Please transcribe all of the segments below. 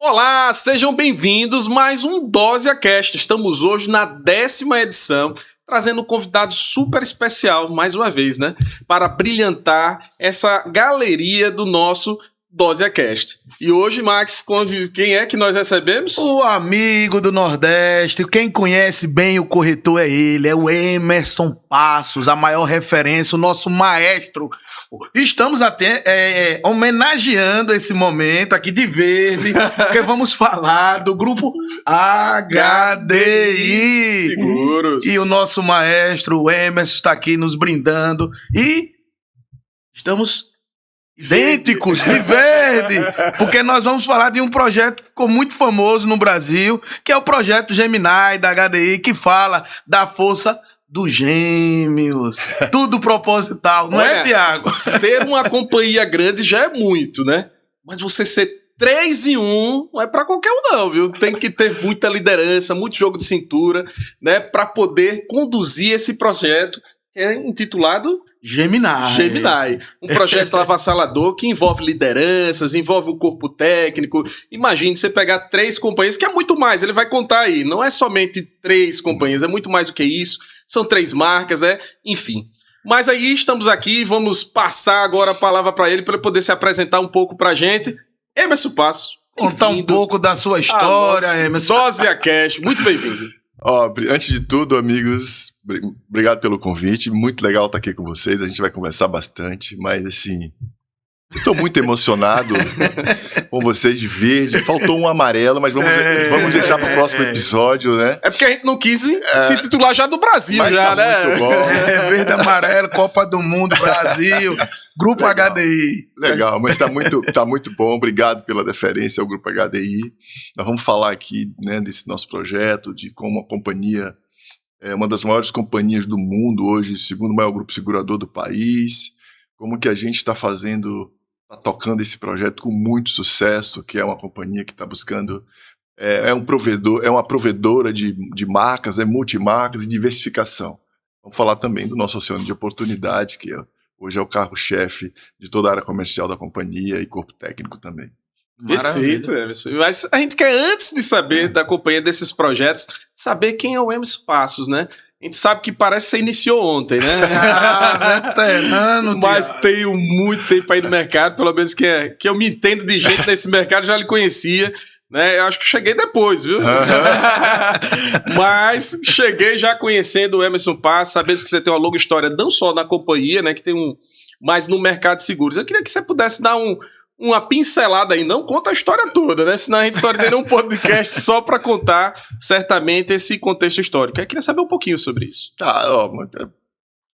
Olá, sejam bem-vindos mais um Dose Cast. Estamos hoje na 10ª edição, trazendo um convidado super especial, mais uma vez, né? Para brilhantar essa galeria do nosso Dose Cast. E hoje, Max, quem é que nós recebemos? O amigo do Nordeste, quem conhece bem o corretor é ele, é o Emerson Passos, a maior referência, o nosso maestro. Estamos até homenageando esse momento aqui de verde, porque vamos falar do grupo HDI. Seguros. E o nosso maestro, o Emerson, está aqui nos brindando e estamos idênticos, de verde, porque nós vamos falar de um projeto que ficou muito famoso no Brasil, que é o projeto Gemini da HDI, que fala da força dos gêmeos, tudo proposital, não é, Tiago? Ser uma companhia grande já é muito, né? Mas você ser 3 em 1 não é pra qualquer um não, viu? Tem que ter muita liderança, muito jogo de cintura, né? Pra poder conduzir esse projeto, que é intitulado Gemini. Um projeto avassalador que envolve lideranças, envolve o corpo técnico. Imagine você pegar 3 companhias, que é muito mais, ele vai contar aí. Não é somente 3 companhias, é muito mais do que isso. São 3 marcas, né? Enfim. Mas aí estamos aqui, vamos passar agora a palavra para ele poder se apresentar um pouco pra gente. Emerson Passos. Contar um pouco da sua história, Emerson. Dose Cast, muito bem-vindo. Antes de tudo, amigos, obrigado pelo convite, muito legal estar aqui com vocês, a gente vai conversar bastante, mas assim, estou muito emocionado com vocês de verde, faltou um amarelo, mas vamos deixar para o próximo episódio, né? É porque a gente não quis se titular já do Brasil, mas já, tá né? Muito bom. Verde, amarelo, Copa do Mundo, Brasil, Grupo legal. HDI. Legal, mas tá muito bom, obrigado pela deferência ao Grupo HDI. Nós vamos falar aqui, né, desse nosso projeto, de como a companhia é uma das maiores companhias do mundo hoje, segundo maior grupo segurador do país, como que a gente está tocando esse projeto com muito sucesso, que é uma companhia que está buscando, é uma provedora de marcas, multimarcas e diversificação. Vamos falar também do nosso oceano de oportunidades, que hoje é o carro-chefe de toda a área comercial da companhia e corpo técnico também. Perfeito, Emerson. Mas a gente quer, antes de saber da companhia desses projetos, saber quem é o Emerson Passos, né? A gente sabe que parece que você iniciou ontem, né? Veterano, mas tenho muito tempo aí no mercado, pelo menos que eu me entendo de gente nesse mercado, já lhe conhecia, né? Eu acho que cheguei depois, viu? Mas cheguei já conhecendo o Emerson Passos, sabemos que você tem uma longa história, não só na companhia, né? Que tem mas no mercado de seguros. Eu queria que você pudesse dar uma pincelada aí, não conta a história toda, né? Senão a gente só teria um podcast só para contar, certamente, esse contexto histórico. Eu queria saber um pouquinho sobre isso.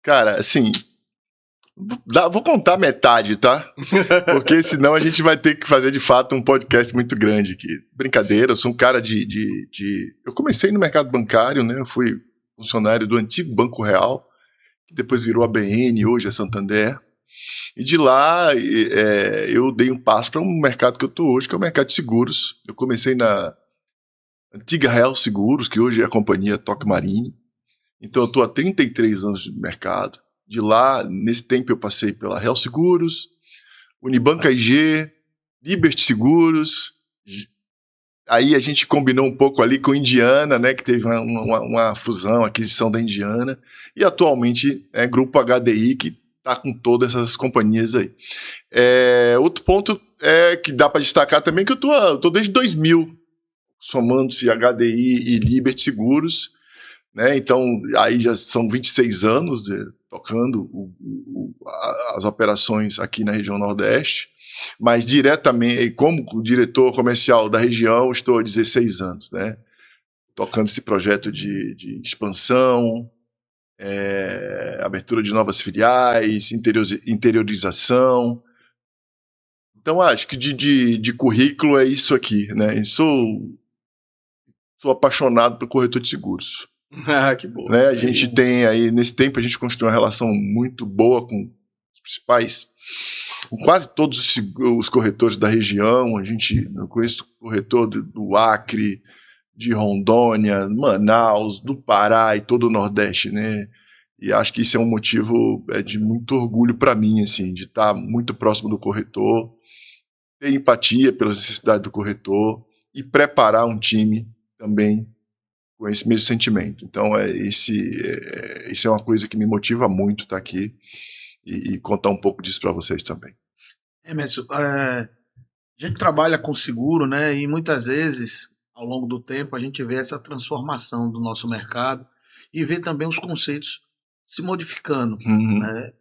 Cara, assim, vou contar metade, tá? Porque senão a gente vai ter que fazer, de fato, um podcast muito grande aqui. Brincadeira, eu sou um cara Eu comecei no mercado bancário, né? Eu fui funcionário do antigo Banco Real, que depois virou ABN, hoje é Santander. E de lá eu dei um passo para um mercado que eu estou hoje, que é o mercado de seguros. Eu comecei na antiga Real Seguros, que hoje é a companhia Toque Marinho. Então eu estou há 33 anos de mercado. De lá, nesse tempo eu passei pela Real Seguros, Unibanca IG, Liberty Seguros. Aí a gente combinou um pouco ali com a Indiana, né, que teve uma fusão, aquisição da Indiana. E atualmente é Grupo HDI, que tá com todas essas companhias aí. Outro ponto que dá para destacar também que eu tô desde 2000, somando-se HDI e Liberty Seguros, né? Então aí já são 26 anos tocando as operações aqui na região Nordeste, mas diretamente, como diretor comercial da região, estou há 16 anos, né? Tocando esse projeto de expansão, abertura de novas filiais, interiorização. Então acho que de currículo é isso aqui, né? Eu sou apaixonado por corretor de seguros. Que bom. Né? A gente tem aí, nesse tempo a gente construiu uma relação muito boa com os principais, com quase todos os corretores da região. Eu conheço corretor do Acre, de Rondônia, Manaus, do Pará e todo o Nordeste, né? E acho que isso é um motivo de muito orgulho para mim, assim, de estar muito próximo do corretor, ter empatia pelas necessidades do corretor e preparar um time também com esse mesmo sentimento. Então, isso é uma coisa que me motiva muito estar aqui e contar um pouco disso para vocês também. Emerson, a gente trabalha com seguro, né? E muitas vezes, ao longo do tempo, a gente vê essa transformação do nosso mercado e vê também os conceitos se modificando, né?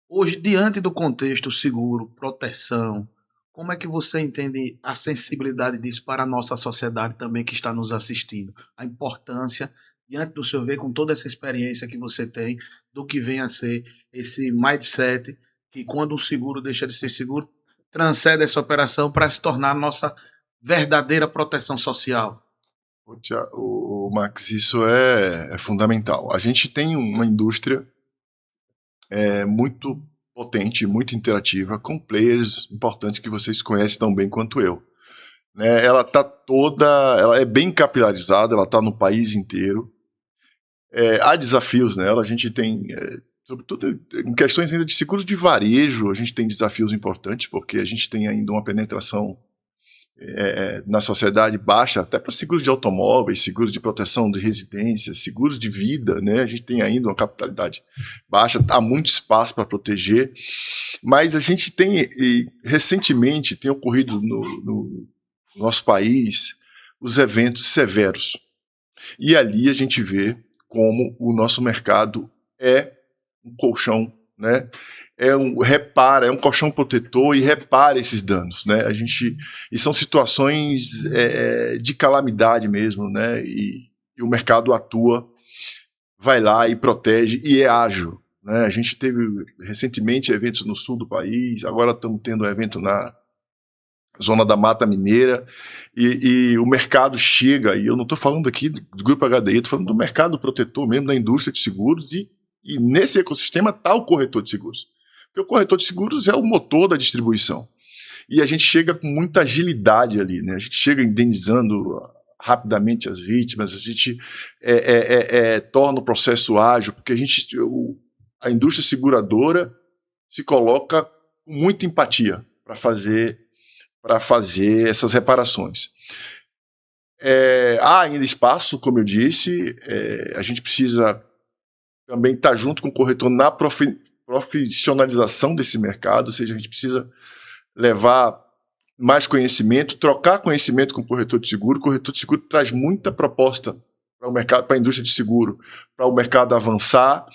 Hoje, diante do contexto seguro, proteção, como é que você entende a sensibilidade disso para a nossa sociedade também que está nos assistindo? A importância, diante do seu ver, com toda essa experiência que você tem, do que vem a ser esse mindset, que quando um seguro deixa de ser seguro, transcende essa operação para se tornar nossa verdadeira proteção social. O Max, isso é fundamental. A gente tem uma indústria muito potente, muito interativa, com players importantes que vocês conhecem tão bem quanto eu. Né? Ela é bem capilarizada, ela está no país inteiro. Há desafios nela, a gente tem, sobretudo em questões ainda de seguros de varejo, a gente tem desafios importantes, porque a gente tem ainda uma penetração na sociedade baixa, até para seguros de automóveis, seguros de proteção de residências, seguros de vida, né? A gente tem ainda uma capitalidade baixa, há muito espaço para proteger, mas a gente tem, recentemente, tem ocorrido no nosso país os eventos severos, e ali a gente vê como o nosso mercado é um colchão, né? É um colchão protetor e repara esses danos, né? E são situações de calamidade mesmo, né? E o mercado atua, vai lá e protege e é ágil, né? A gente teve recentemente eventos no sul do país, agora estamos tendo um evento na zona da Mata Mineira, e o mercado chega, e eu não estou falando aqui do Grupo HDI, estou falando do mercado protetor mesmo, da indústria de seguros, e nesse ecossistema está o corretor de seguros. Porque o corretor de seguros é o motor da distribuição. E a gente chega com muita agilidade ali, né? A gente chega indenizando rapidamente as vítimas, a gente torna o processo ágil, porque a indústria seguradora se coloca com muita empatia para fazer essas reparações. Há ainda espaço, como eu disse, a gente precisa também estar junto com o corretor na profissionalização desse mercado, ou seja, a gente precisa levar mais conhecimento, trocar conhecimento com o corretor de seguro. O corretor de seguro traz muita proposta para o mercado, para a indústria de seguro, para o mercado avançar.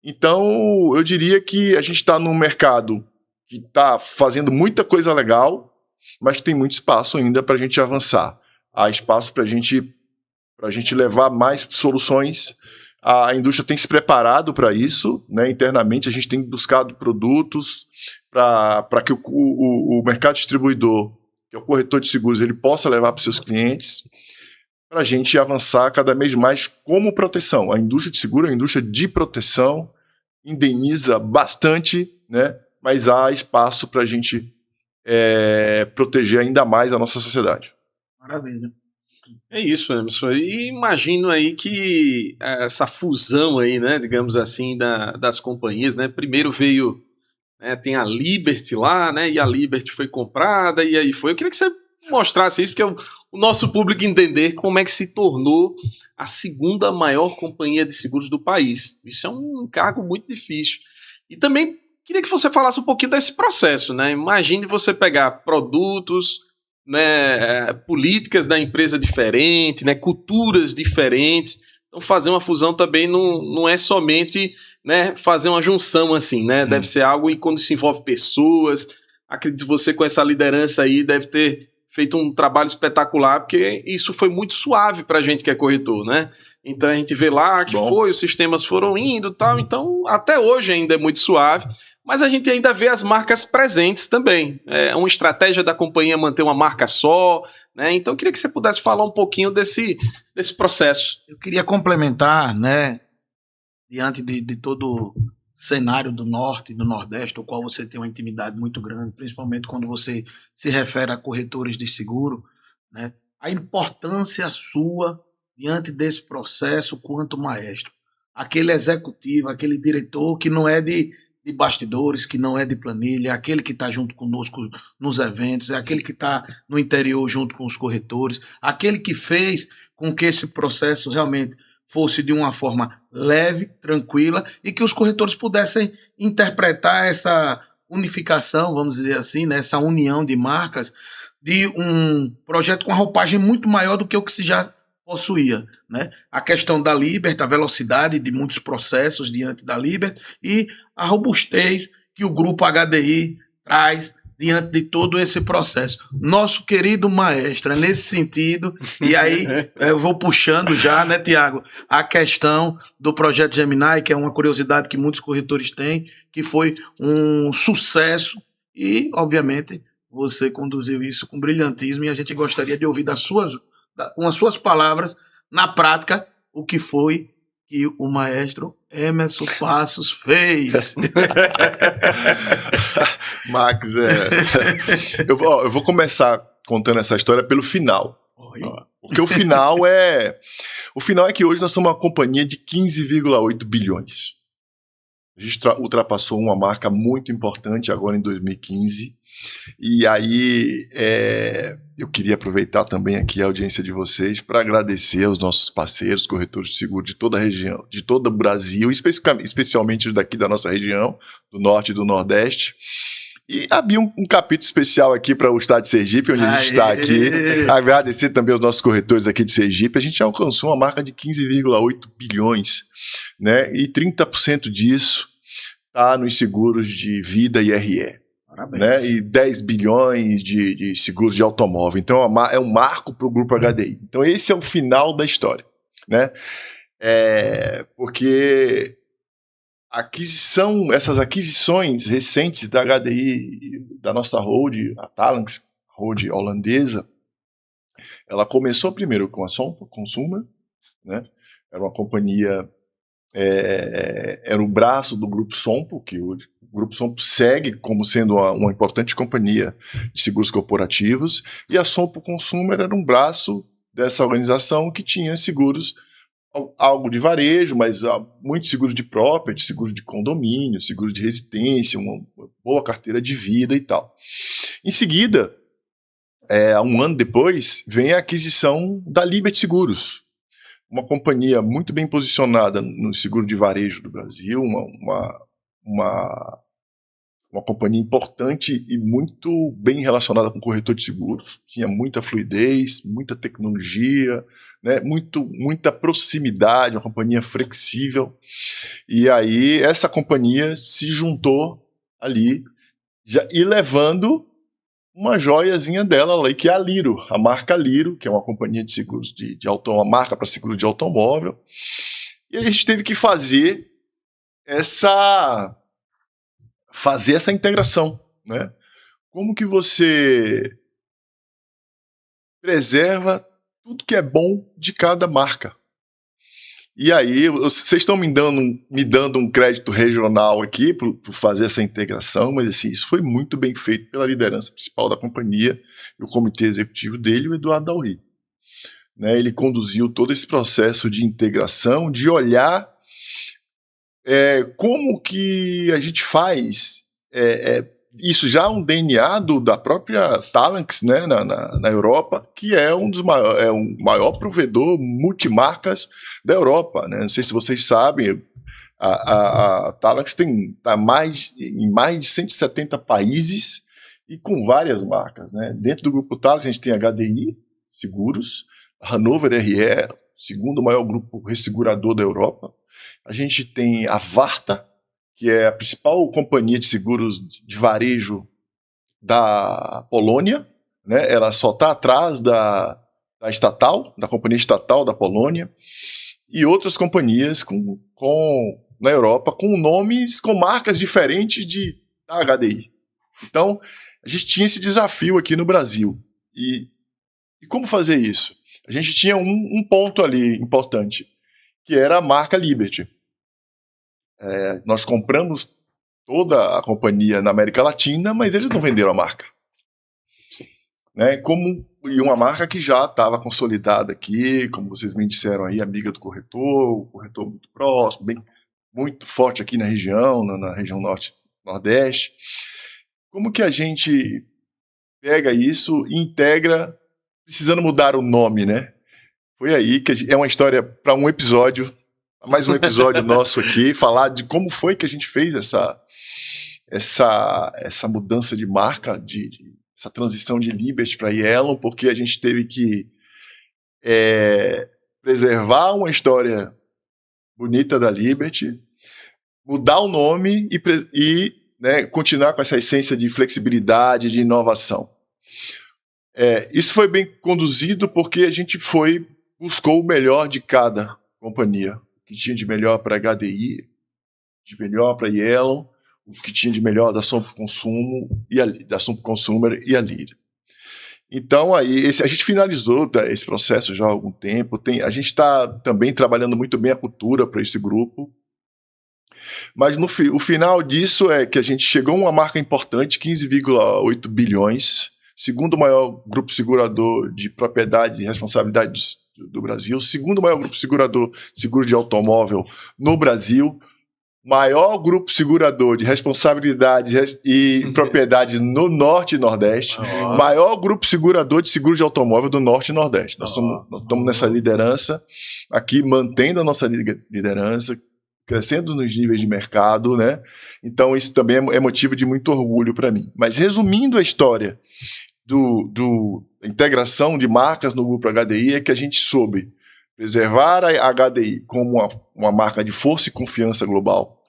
Então, eu diria que a gente está num mercado que está fazendo muita coisa legal, mas que tem muito espaço ainda para a gente avançar. Há espaço para a gente levar mais soluções. A indústria tem se preparado para isso, né? Internamente a gente tem buscado produtos para que o mercado distribuidor, que é o corretor de seguros, ele possa levar para os seus clientes, para a gente avançar cada vez mais como proteção. A indústria de seguro é uma indústria de proteção, indeniza bastante, né? Mas há espaço para a gente proteger ainda mais a nossa sociedade. Maravilha. É isso, Emerson. E imagino aí que essa fusão aí, né, digamos assim, das companhias, né, primeiro veio, né, tem a Liberty lá, né, e a Liberty foi comprada, e aí foi. Eu queria que você mostrasse isso, porque o nosso público entender como é que se tornou a segunda maior companhia de seguros do país. Isso é um encargo muito difícil. E também queria que você falasse um pouquinho desse processo, né, imagine você pegar produtos, né, políticas da empresa diferentes, né, culturas diferentes. Então fazer uma fusão também não é somente, né, fazer uma junção assim, né? Deve ser algo, e quando se envolve pessoas, acredito que você com essa liderança aí deve ter feito um trabalho espetacular, porque isso foi muito suave pra gente que é corretor, né? Então a gente vê lá que os sistemas foram indo e tal, então até hoje ainda é muito suave. Mas a gente ainda vê as marcas presentes também. É uma estratégia da companhia manter uma marca só, né? Então eu queria que você pudesse falar um pouquinho desse processo. Eu queria complementar, né, diante de todo o cenário do Norte e do Nordeste, o qual você tem uma intimidade muito grande, principalmente quando você se refere a corretores de seguro, né, a importância sua diante desse processo quanto maestro. Aquele executivo, aquele diretor que não é de de bastidores, que não é de planilha, é aquele que está junto conosco nos eventos, é aquele que está no interior junto com os corretores, aquele que fez com que esse processo realmente fosse de uma forma leve, tranquila, e que os corretores pudessem interpretar essa unificação, vamos dizer assim, né, essa união de marcas, de um projeto com uma roupagem muito maior do que o que se já possuía, né? A questão da Liberty, a velocidade de muitos processos diante da Liberty e a robustez que o grupo HDI traz diante de todo esse processo. Nosso querido maestro, é nesse sentido, e aí eu vou puxando já, né, Tiago, a questão do projeto Gemini, que é uma curiosidade que muitos corretores têm, que foi um sucesso e, obviamente, você conduziu isso com brilhantismo e a gente gostaria de ouvir com as suas palavras, na prática, o que foi que o maestro Emerson Passos fez. Max, eu vou começar contando essa história pelo final. Porque o final é que hoje nós somos uma companhia de 15,8 bilhões. A gente ultrapassou uma marca muito importante agora em 2015. E aí eu queria aproveitar também aqui a audiência de vocês para agradecer aos nossos parceiros, corretores de seguro de toda a região, de todo o Brasil, especialmente os daqui da nossa região, do Norte e do Nordeste. E abrir um capítulo especial aqui para o estado de Sergipe, onde a gente está aqui. Agradecer também aos nossos corretores aqui de Sergipe. A gente alcançou uma marca de 15,8 bilhões, né? E 30% disso está nos seguros de vida e RE. Né? E 10 bilhões de seguros de automóvel. Então é um marco para o Grupo HDI. Então esse é o final da história, né? Porque essas aquisições recentes da HDI, da nossa hold, a Talanx, hold holandesa, ela começou primeiro com a Sompo Consumer, né? Era uma companhia, era o braço do Grupo Sompo, que o Grupo Sompo segue como sendo uma importante companhia de seguros corporativos, e a Sompo Consumer era um braço dessa organização que tinha seguros, algo de varejo, mas muitos seguros de property, seguros de condomínio, seguros de residência, uma boa carteira de vida e tal. Em seguida, um ano depois, vem a aquisição da Liberty Seguros, uma companhia muito bem posicionada no seguro de varejo do Brasil, uma companhia importante e muito bem relacionada com o corretor de seguros. Tinha muita fluidez, muita tecnologia, né, muita proximidade, uma companhia flexível. E aí essa companhia se juntou ali e levando uma joiazinha dela ali, que é a Liro, a marca Liro, que é uma companhia de seguros uma marca para seguro de automóvel. E aí a gente teve que fazer essa integração, né? Como que você preserva tudo que é bom de cada marca? E aí, vocês estão me dando um crédito regional aqui por fazer essa integração, mas assim, isso foi muito bem feito pela liderança principal da companhia e o comitê executivo dele, o Eduardo Dalry. Né? Ele conduziu todo esse processo de integração, de olhar como que a gente faz isso já é um DNA da própria Talanx, né, na Europa, que é um maior provedor multimarcas da Europa, né? Não sei se vocês sabem, a Talanx está em mais de 170 países e com várias marcas, né? Dentro do grupo Talanx a gente tem a HDI Seguros, a Hannover RE, segundo maior grupo ressegurador da Europa. A gente tem a Varta, que é a principal companhia de seguros de varejo da Polônia, né? Ela só está atrás da companhia estatal da Polônia, e outras companhias na Europa com nomes, com marcas diferentes da HDI. Então, a gente tinha esse desafio aqui no Brasil. E como fazer isso? A gente tinha um ponto ali importante, que era a marca Liberty. Nós compramos toda a companhia na América Latina, mas eles não venderam a marca. Né? E uma marca que já estava consolidada aqui, como vocês me disseram aí, amiga do corretor, o corretor muito próximo, muito forte aqui na região, na região norte-nordeste. Como que a gente pega isso e integra, precisando mudar o nome, né? Foi aí que é uma história para um episódio, mais um episódio nosso aqui, falar de como foi que a gente fez essa mudança de marca, essa transição de Liberty para Yellow, porque a gente teve que preservar uma história bonita da Liberty, mudar o nome e né, continuar com essa essência de flexibilidade, de inovação. Isso foi bem conduzido porque a gente buscou o melhor de cada companhia, o que tinha de melhor para HDI, de melhor para Yellow, o que tinha de melhor da Sompo Consumo da Sompo Consumer e a Lyra. Então, aí, a gente finalizou esse processo já há algum tempo. A gente está também trabalhando muito bem a cultura para esse grupo. Mas o final disso é que a gente chegou a uma marca importante, 15,8 bilhões, segundo maior grupo segurador de propriedades e responsabilidades do Brasil, segundo maior grupo segurador de seguro de automóvel no Brasil, maior grupo segurador de responsabilidade e propriedade no Norte e Nordeste, maior grupo segurador de seguro de automóvel do Norte e Nordeste. Nós estamos nessa liderança aqui, mantendo a nossa liderança, crescendo nos níveis de mercado, né? Então isso também é motivo de muito orgulho para mim. Mas resumindo a história da integração de marcas no grupo HDI, é que a gente soube preservar a HDI como uma marca de força e confiança global.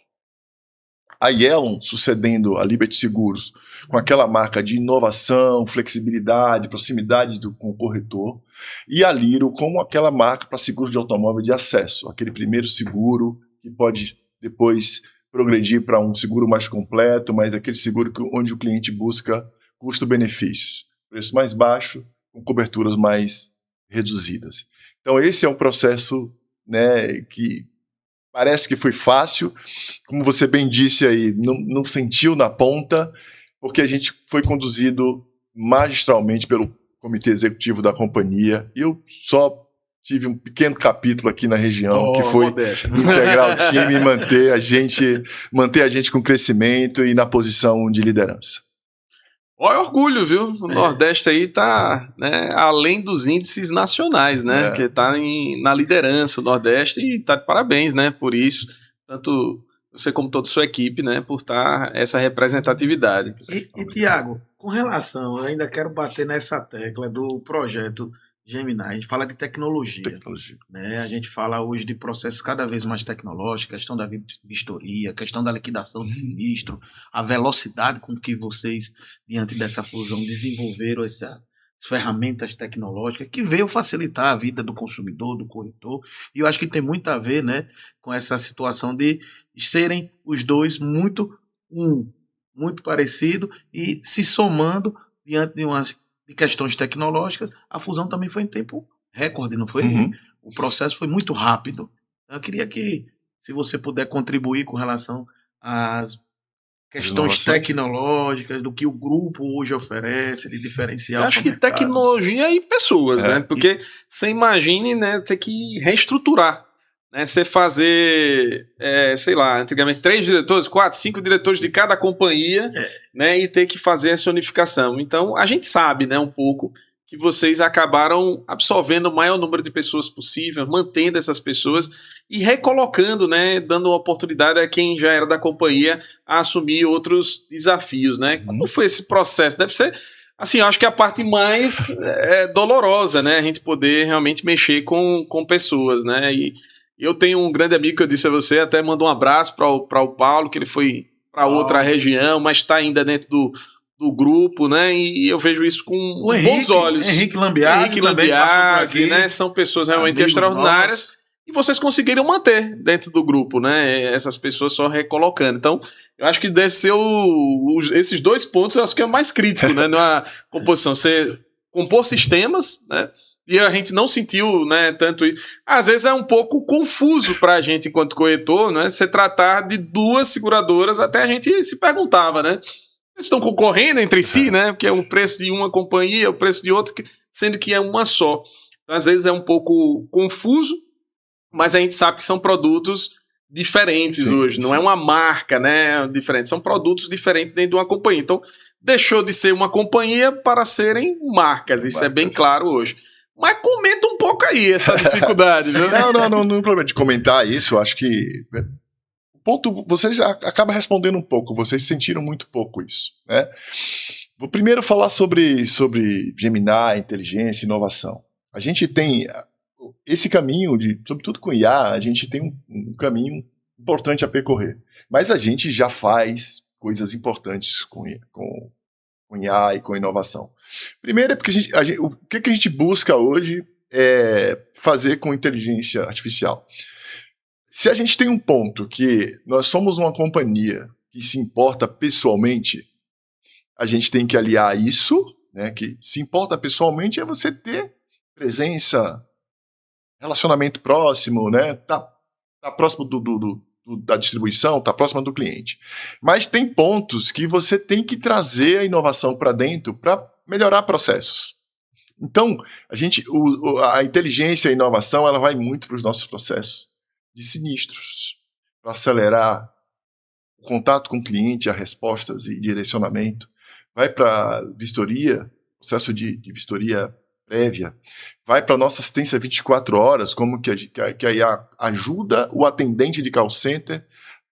A Yellow sucedendo a Liberty Seguros com aquela marca de inovação, flexibilidade, proximidade com o corretor. E a Liro como aquela marca para seguro de automóvel de acesso, aquele primeiro seguro que pode depois progredir para um seguro mais completo, mas aquele seguro onde o cliente busca custo-benefícios, preço mais baixo, com coberturas mais reduzidas. Então esse é um processo, né, que parece que foi fácil, como você bem disse aí, não sentiu na ponta, porque a gente foi conduzido magistralmente pelo comitê executivo da companhia, e eu só tive um pequeno capítulo aqui na região, que foi integrar o time e manter a gente com crescimento e na posição de liderança. Olha, orgulho, viu? O Nordeste aí tá, né, além dos índices nacionais, né? Que tá na liderança, o Nordeste, e tá de parabéns, né? Por isso, tanto você como toda a sua equipe, né? Por estar essa representatividade. E Tiago, com relação, eu ainda quero bater nessa tecla do projeto Gemini. A gente fala de tecnologia. Né? A gente fala hoje de processos cada vez mais tecnológicos, questão da vistoria, questão da liquidação de sinistro, a velocidade com que vocês, diante dessa fusão, desenvolveram essas ferramentas tecnológicas que veio facilitar a vida do consumidor, do corretor. E eu acho que tem muito a ver, né, com essa situação de serem os dois muito parecidos e se somando diante de questões tecnológicas. A fusão também foi em tempo recorde, não foi? O processo foi muito rápido. Eu queria que, se você puder contribuir com relação às questões tecnológicas, do que o grupo hoje oferece, de diferencial. Eu acho que tecnologia e pessoas, né? Porque você imagine, né, ter que reestruturar. Né, você fazer, sei lá, antigamente 3 diretores, 4, 5 diretores de cada companhia, né, e ter que fazer essa unificação. Então, a gente sabe, né, um pouco que vocês acabaram absorvendo o maior número de pessoas possível, mantendo essas pessoas e recolocando, né, dando uma oportunidade a quem já era da companhia a assumir outros desafios, né? Como foi esse processo? Deve ser, assim, eu acho que a parte mais dolorosa, né, a gente poder realmente mexer com pessoas, né, e eu tenho um grande amigo que eu disse a você, até mando um abraço para o Paulo, que ele foi para outra região, mas está ainda dentro do grupo, né? E eu vejo isso com bons olhos. Henrique Lambiase, né? São pessoas realmente extraordinárias e vocês conseguiram manter dentro do grupo, né? Essas pessoas só recolocando. Então, eu acho que deve ser esses 2 pontos, eu acho que é o mais crítico, né? Na composição, você compor sistemas, né? E a gente não sentiu, né, tanto isso. Às vezes é um pouco confuso para a gente, enquanto corretor, né, se tratar de 2 seguradoras, até a gente se perguntava, né? Eles estão concorrendo entre si, né? Porque é o preço de uma companhia, o preço de outra, sendo que é uma só. Então, às vezes é um pouco confuso, mas a gente sabe que são produtos diferentes hoje. Não é uma marca, né? Diferente. São produtos diferentes dentro de uma companhia. Então, deixou de ser uma companhia para serem marcas. Isso é bem claro hoje. Mas comenta um pouco aí essa dificuldade, viu? Não é problema de comentar isso. Eu acho que o ponto, você já acaba respondendo um pouco. Vocês sentiram muito pouco isso, né? Vou primeiro falar sobre Gemini, inteligência e inovação. A gente tem esse caminho, sobretudo com IA, a gente tem um caminho importante a percorrer. Mas a gente já faz coisas importantes com IA e com inovação. Primeiro é porque o que a gente busca hoje é fazer com inteligência artificial. Se a gente tem um ponto que nós somos uma companhia que se importa pessoalmente, a gente tem que aliar isso, né, que se importa pessoalmente é você ter presença, relacionamento próximo, né, tá próximo da distribuição, tá próximo do cliente. Mas tem pontos que você tem que trazer a inovação para dentro para melhorar processos. Então, a inteligência e a inovação, ela vai muito para os nossos processos de sinistros, para acelerar o contato com o cliente, as respostas e direcionamento. Vai para vistoria, processo de vistoria prévia, vai para a nossa assistência 24 horas, como que a IA ajuda o atendente de call center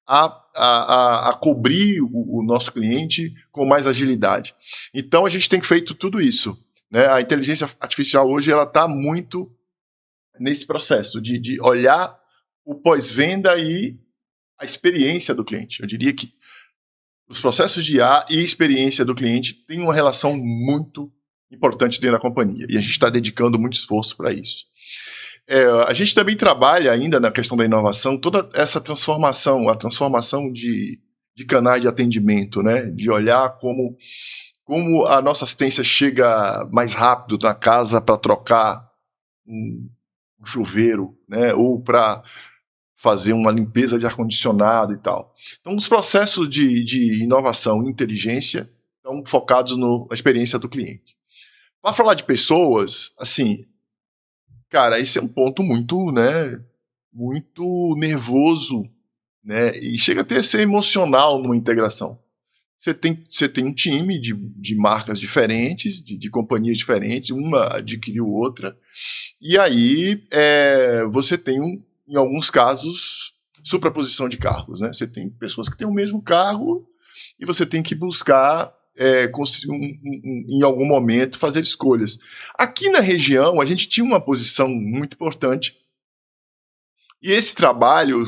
a cobrir o nosso cliente com mais agilidade. Então, a gente tem feito tudo isso, né? A inteligência artificial hoje ela está muito nesse processo de olhar o pós-venda e a experiência do cliente. Eu diria que os processos de IA e experiência do cliente têm uma relação muito importante dentro da companhia, e a gente está dedicando muito esforço para isso. A gente também trabalha ainda na questão da inovação, toda essa transformação, a transformação de canais de atendimento, né? De olhar como a nossa assistência chega mais rápido na casa para trocar um chuveiro, né? Ou para fazer uma limpeza de ar-condicionado e tal. Então, os processos de inovação e inteligência estão focados na experiência do cliente. Para falar de pessoas, assim, cara, esse é um ponto muito, né, muito nervoso, né, e chega até a ser emocional numa integração. Você tem um time de marcas diferentes, de companhias diferentes, uma adquiriu outra, e aí você tem, em alguns casos, supraposição de cargos, né? Você tem pessoas que têm o mesmo cargo e você tem que buscar em algum momento fazer escolhas. Aqui na região a gente tinha uma posição muito importante e esse trabalho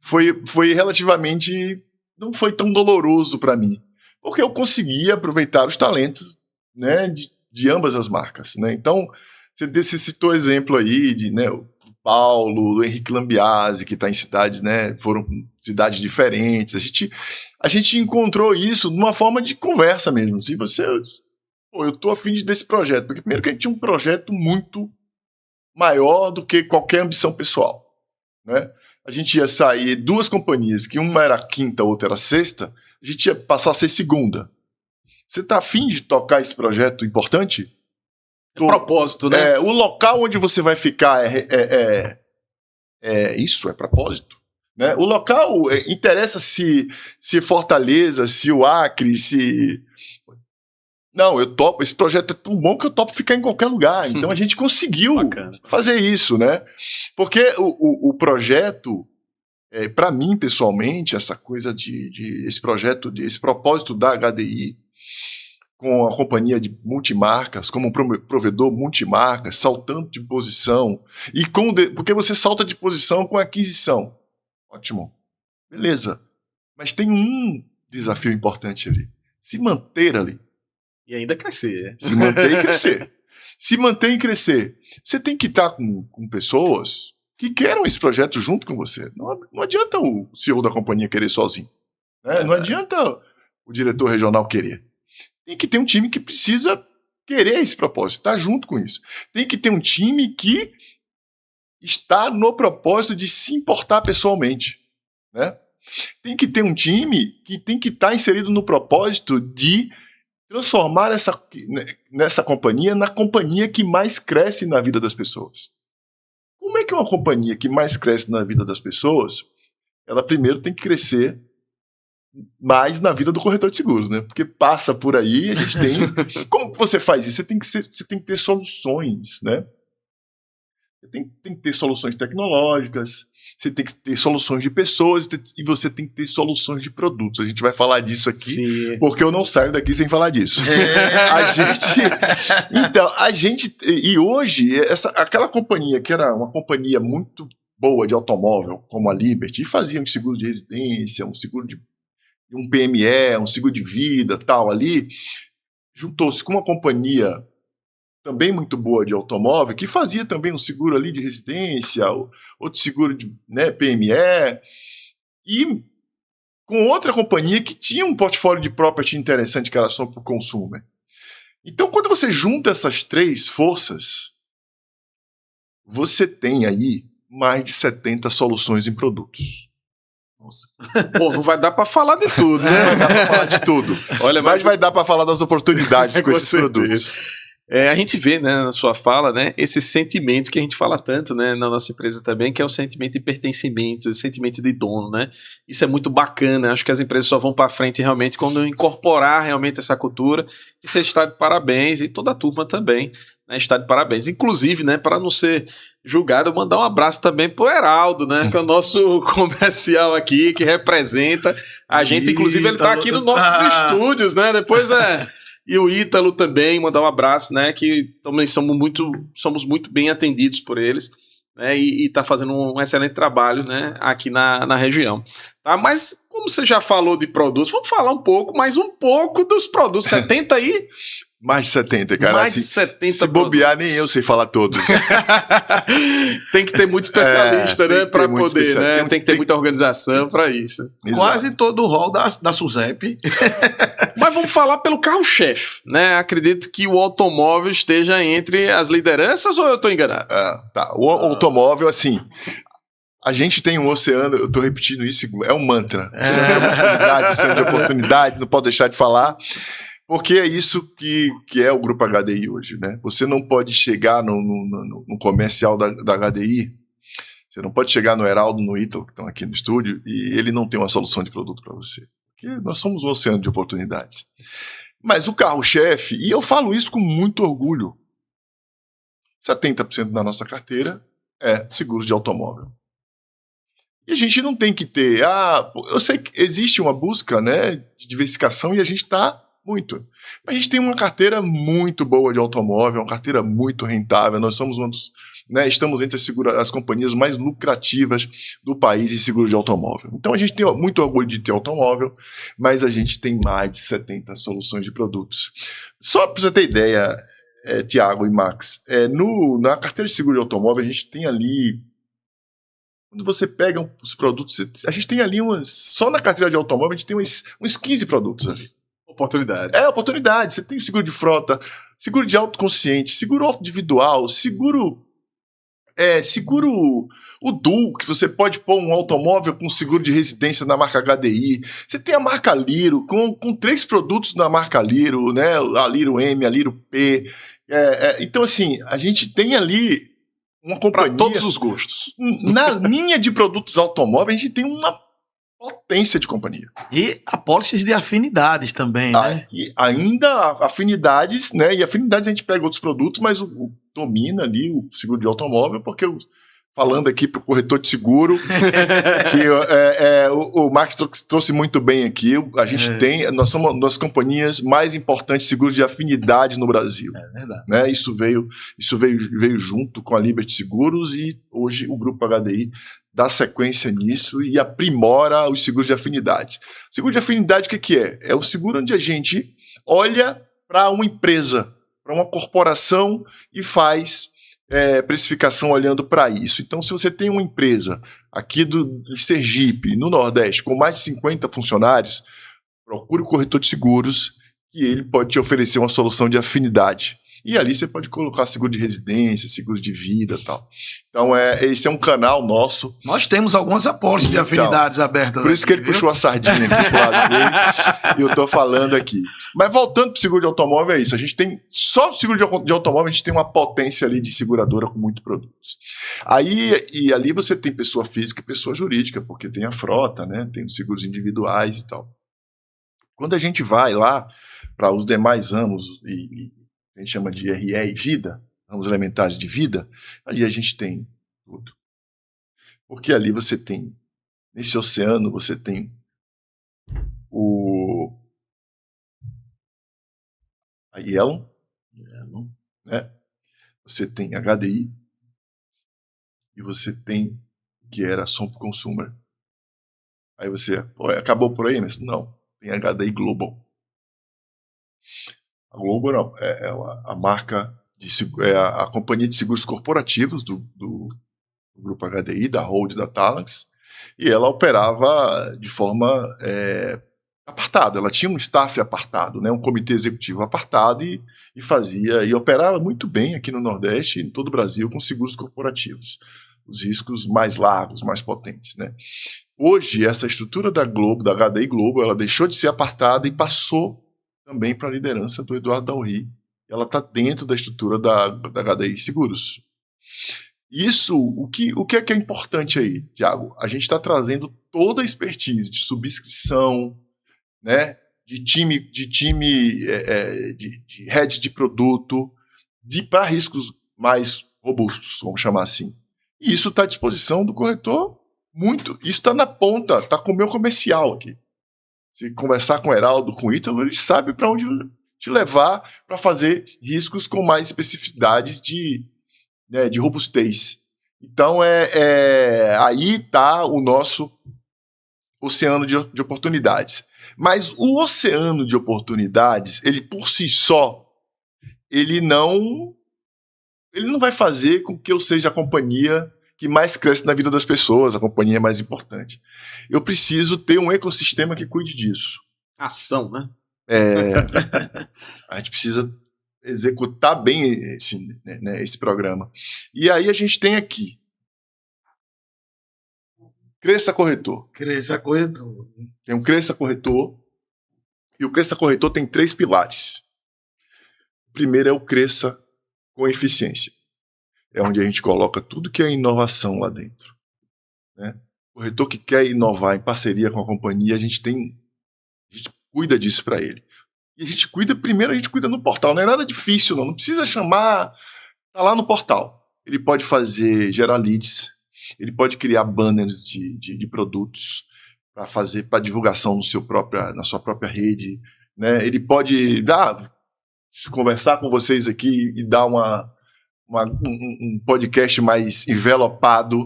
foi relativamente, não foi tão doloroso para mim, porque eu conseguia aproveitar os talentos, né, de ambas as marcas, né? Então você citou exemplo aí de, né, o Paulo, o Henrique Lambiase, que está em cidades, né, foram cidades diferentes. A gente encontrou isso numa forma de conversa mesmo. Se eu estou afim desse projeto, porque primeiro que a gente tinha um projeto muito maior do que qualquer ambição pessoal, né? A gente ia sair duas companhias, que uma era quinta, a outra era sexta, a gente ia passar a ser segunda. Você está afim de tocar esse projeto importante? Propósito, né? O local onde você vai ficar isso, é propósito. Né? O local interessa se Fortaleza, se o Acre, se... Não, eu topo, esse projeto é tão bom que eu topo ficar em qualquer lugar. Então a gente conseguiu fazer isso, né? Porque o projeto, para mim pessoalmente, essa coisa esse projeto, esse propósito da HDI, com a companhia de multimarcas, como um provedor multimarcas, saltando de posição, porque você salta de posição com aquisição. Ótimo. Beleza. Mas tem um desafio importante ali. Se manter ali. E ainda crescer. Se manter e crescer. Se manter e crescer. Você tem que estar com pessoas que queiram esse projeto junto com você. Não adianta o CEO da companhia querer sozinho. Né? Não adianta o diretor regional querer. Tem que ter um time que precisa querer esse propósito, estar junto com isso. Tem que ter um time que está no propósito de se importar pessoalmente, né? Tem que ter um time que tem que estar inserido no propósito de transformar nessa companhia na companhia que mais cresce na vida das pessoas. Como é que uma companhia que mais cresce na vida das pessoas ela primeiro tem que crescer mais na vida do corretor de seguros, né? Porque passa por aí, a gente tem... Como que você faz isso? Você tem que ter soluções, né? Você tem que ter soluções tecnológicas, você tem que ter soluções de pessoas e você tem que ter soluções de produtos. A gente vai falar disso aqui, sim, porque eu não saio daqui sem falar disso. E hoje, aquela companhia que era uma companhia muito boa de automóvel, como a Liberty, e fazia um seguro de residência, um seguro de um PME, um seguro de vida, tal, ali, juntou-se com uma companhia também muito boa de automóvel, que fazia também um seguro ali de residência, outro seguro de, né, PME, e com outra companhia que tinha um portfólio de property interessante, que era só para o consumer. Então, quando você junta essas três forças, você tem aí mais de 70 soluções em produtos. Nossa. Pô, não vai dar para falar de tudo, né? Não vai dar para falar de tudo. Olha, mas vai dar para falar das oportunidades com esses produtos. A gente vê, né, na sua fala, né, esse sentimento que a gente fala tanto, né, na nossa empresa também, que é o sentimento de pertencimento, o sentimento de dono, né? Isso é muito bacana. Acho que as empresas só vão para frente realmente quando incorporar realmente essa cultura. E você está de parabéns, e toda a turma também, né, está de parabéns. Inclusive, né, para não ser julgado, eu mandar um abraço também pro Heraldo, né, que é o nosso comercial aqui, que representa a gente. Inclusive, ele está aqui nos nossos estúdios, né? Depois E o Ítalo também, mandar um abraço, né? Que também somos muito bem atendidos por eles, né? E tá fazendo um excelente trabalho, né? Aqui na região. Tá? Mas, como você já falou de produtos, vamos falar um pouco dos produtos. 70 aí? Mais de 70, cara. Mais de 70 se bobear, nem eu sei falar todos. Tem que ter muito especialista, né? Para poder, né? Tem que ter muita organização para isso. Exato. Quase todo o rol da SUSEP. Mas vamos falar pelo carro-chefe, né? Acredito que o automóvel esteja entre as lideranças, ou eu estou enganado? Tá. O automóvel, assim... A gente tem um oceano, eu tô repetindo isso, é um mantra. Oceano de oportunidades, não posso deixar de falar. Porque é isso que é o Grupo HDI hoje, né? Você não pode chegar no comercial da HDI, você não pode chegar no Heraldo, no Ítalo, que estão aqui no estúdio, e ele não tem uma solução de produto para você. Porque nós somos um oceano de oportunidades. Mas o carro-chefe, e eu falo isso com muito orgulho, 70% da nossa carteira é seguros de automóvel. E a gente não tem que ter... eu sei que existe uma busca, né, de diversificação e a gente está muito. Mas a gente tem uma carteira muito boa de automóvel, uma carteira muito rentável. Nós somos estamos entre as companhias mais lucrativas do país em seguro de automóvel. Então a gente tem muito orgulho de ter automóvel, mas a gente tem mais de 70 soluções de produtos. Só para você ter ideia, Tiago e Max, na carteira de seguro de automóvel a gente tem ali... Quando você pega os produtos, a gente tem ali só na carteira de automóvel, a gente tem uns 15 produtos ali. Oportunidade. Oportunidade. Você tem seguro de frota, seguro de autoconsciente, seguro auto-individual, seguro o Dual, que você pode pôr um automóvel com seguro de residência na marca HDI. Você tem a marca Liro, com 3 produtos na marca Liro, né? A Liro M, a Liro P. Então, assim, a gente tem ali uma companhia... Para todos os gostos. Na linha de produtos automóveis, a gente tem uma potência de companhia. E apólices de afinidades também, né? E ainda afinidades, né? E afinidades a gente pega outros produtos, mas domina ali o seguro de automóvel, porque falando aqui para o corretor de seguro, que o Max trouxe muito bem aqui, a gente nós somos uma das companhias mais importantes de seguro de afinidade no Brasil. É verdade. Né? Isso veio junto com a Liberty Seguros e hoje o Grupo HDI dá sequência nisso e aprimora os seguros de afinidade. Seguro de afinidade, o que é? É o seguro onde a gente olha para uma empresa, para uma corporação e faz precificação olhando para isso. Então, se você tem uma empresa aqui em Sergipe, no Nordeste, com mais de 50 funcionários, procure o corretor de seguros que ele pode te oferecer uma solução de afinidade. E ali você pode colocar seguro de residência, seguro de vida e tal. Então, esse é um canal nosso. Nós temos algumas apólices de afinidades abertas. Por isso que ele puxou a sardinha aqui pro lado dele, e eu tô falando aqui. Mas voltando pro seguro de automóvel, é isso. A gente tem, só no seguro de automóvel, a gente tem uma potência ali de seguradora com muitos produtos. E ali você tem pessoa física e pessoa jurídica, porque tem a frota, né? Tem os seguros individuais e tal. Quando a gente vai lá para os demais ramos, e a gente chama de RE e vida, ramos elementares de vida, ali a gente tem tudo. Porque ali você tem, nesse oceano, você tem a Yellow, né? Você tem HDI, e você tem que era Sompo Consumer. Aí você, acabou por aí, mas não, tem HDI Global. A Global é a marca, a companhia de seguros corporativos do grupo HDI, da Hold, da Talanx, e ela operava de forma apartada. Ela tinha um staff apartado, né, um comitê executivo apartado e operava muito bem aqui no Nordeste e em todo o Brasil com seguros corporativos, os riscos mais largos, mais potentes, né. Hoje, essa estrutura da Globo, da HDI Globo, ela deixou de ser apartada e passou também para a liderança do Eduardo Dalry. Ela está dentro da estrutura da HDI Seguros. Isso, o que é importante aí, Tiago? A gente está trazendo toda a expertise de subscrição, né, de head de produto, para riscos mais robustos, vamos chamar assim. E isso está à disposição do corretor muito. Isso está na ponta, está com o meu comercial aqui. Se conversar com o Heraldo, com o Ítalo, ele sabe para onde te levar para fazer riscos com mais especificidades de robustez. Então, aí está o nosso oceano de oportunidades. Mas o oceano de oportunidades, ele por si só, ele não vai fazer com que eu seja a companhia que mais cresce na vida das pessoas, a companhia mais importante. Eu preciso ter um ecossistema que cuide disso. Ação, né? A gente precisa executar bem esse programa. E aí a gente tem aqui Cresça Corretor. Cresça Corretor. Tem um Cresça Corretor, e o Cresça Corretor tem 3 pilares. O primeiro é o Cresça com Eficiência. É onde a gente coloca tudo que é inovação lá dentro, né? O corretor que quer inovar em parceria com a companhia, a gente cuida disso para ele. E a gente cuida no portal. Não é nada difícil, não precisa chamar, tá lá no portal. Ele pode gerar leads, ele pode criar banners de produtos para divulgação na sua própria rede, né? Ele pode conversar com vocês aqui e dar um podcast mais envelopado,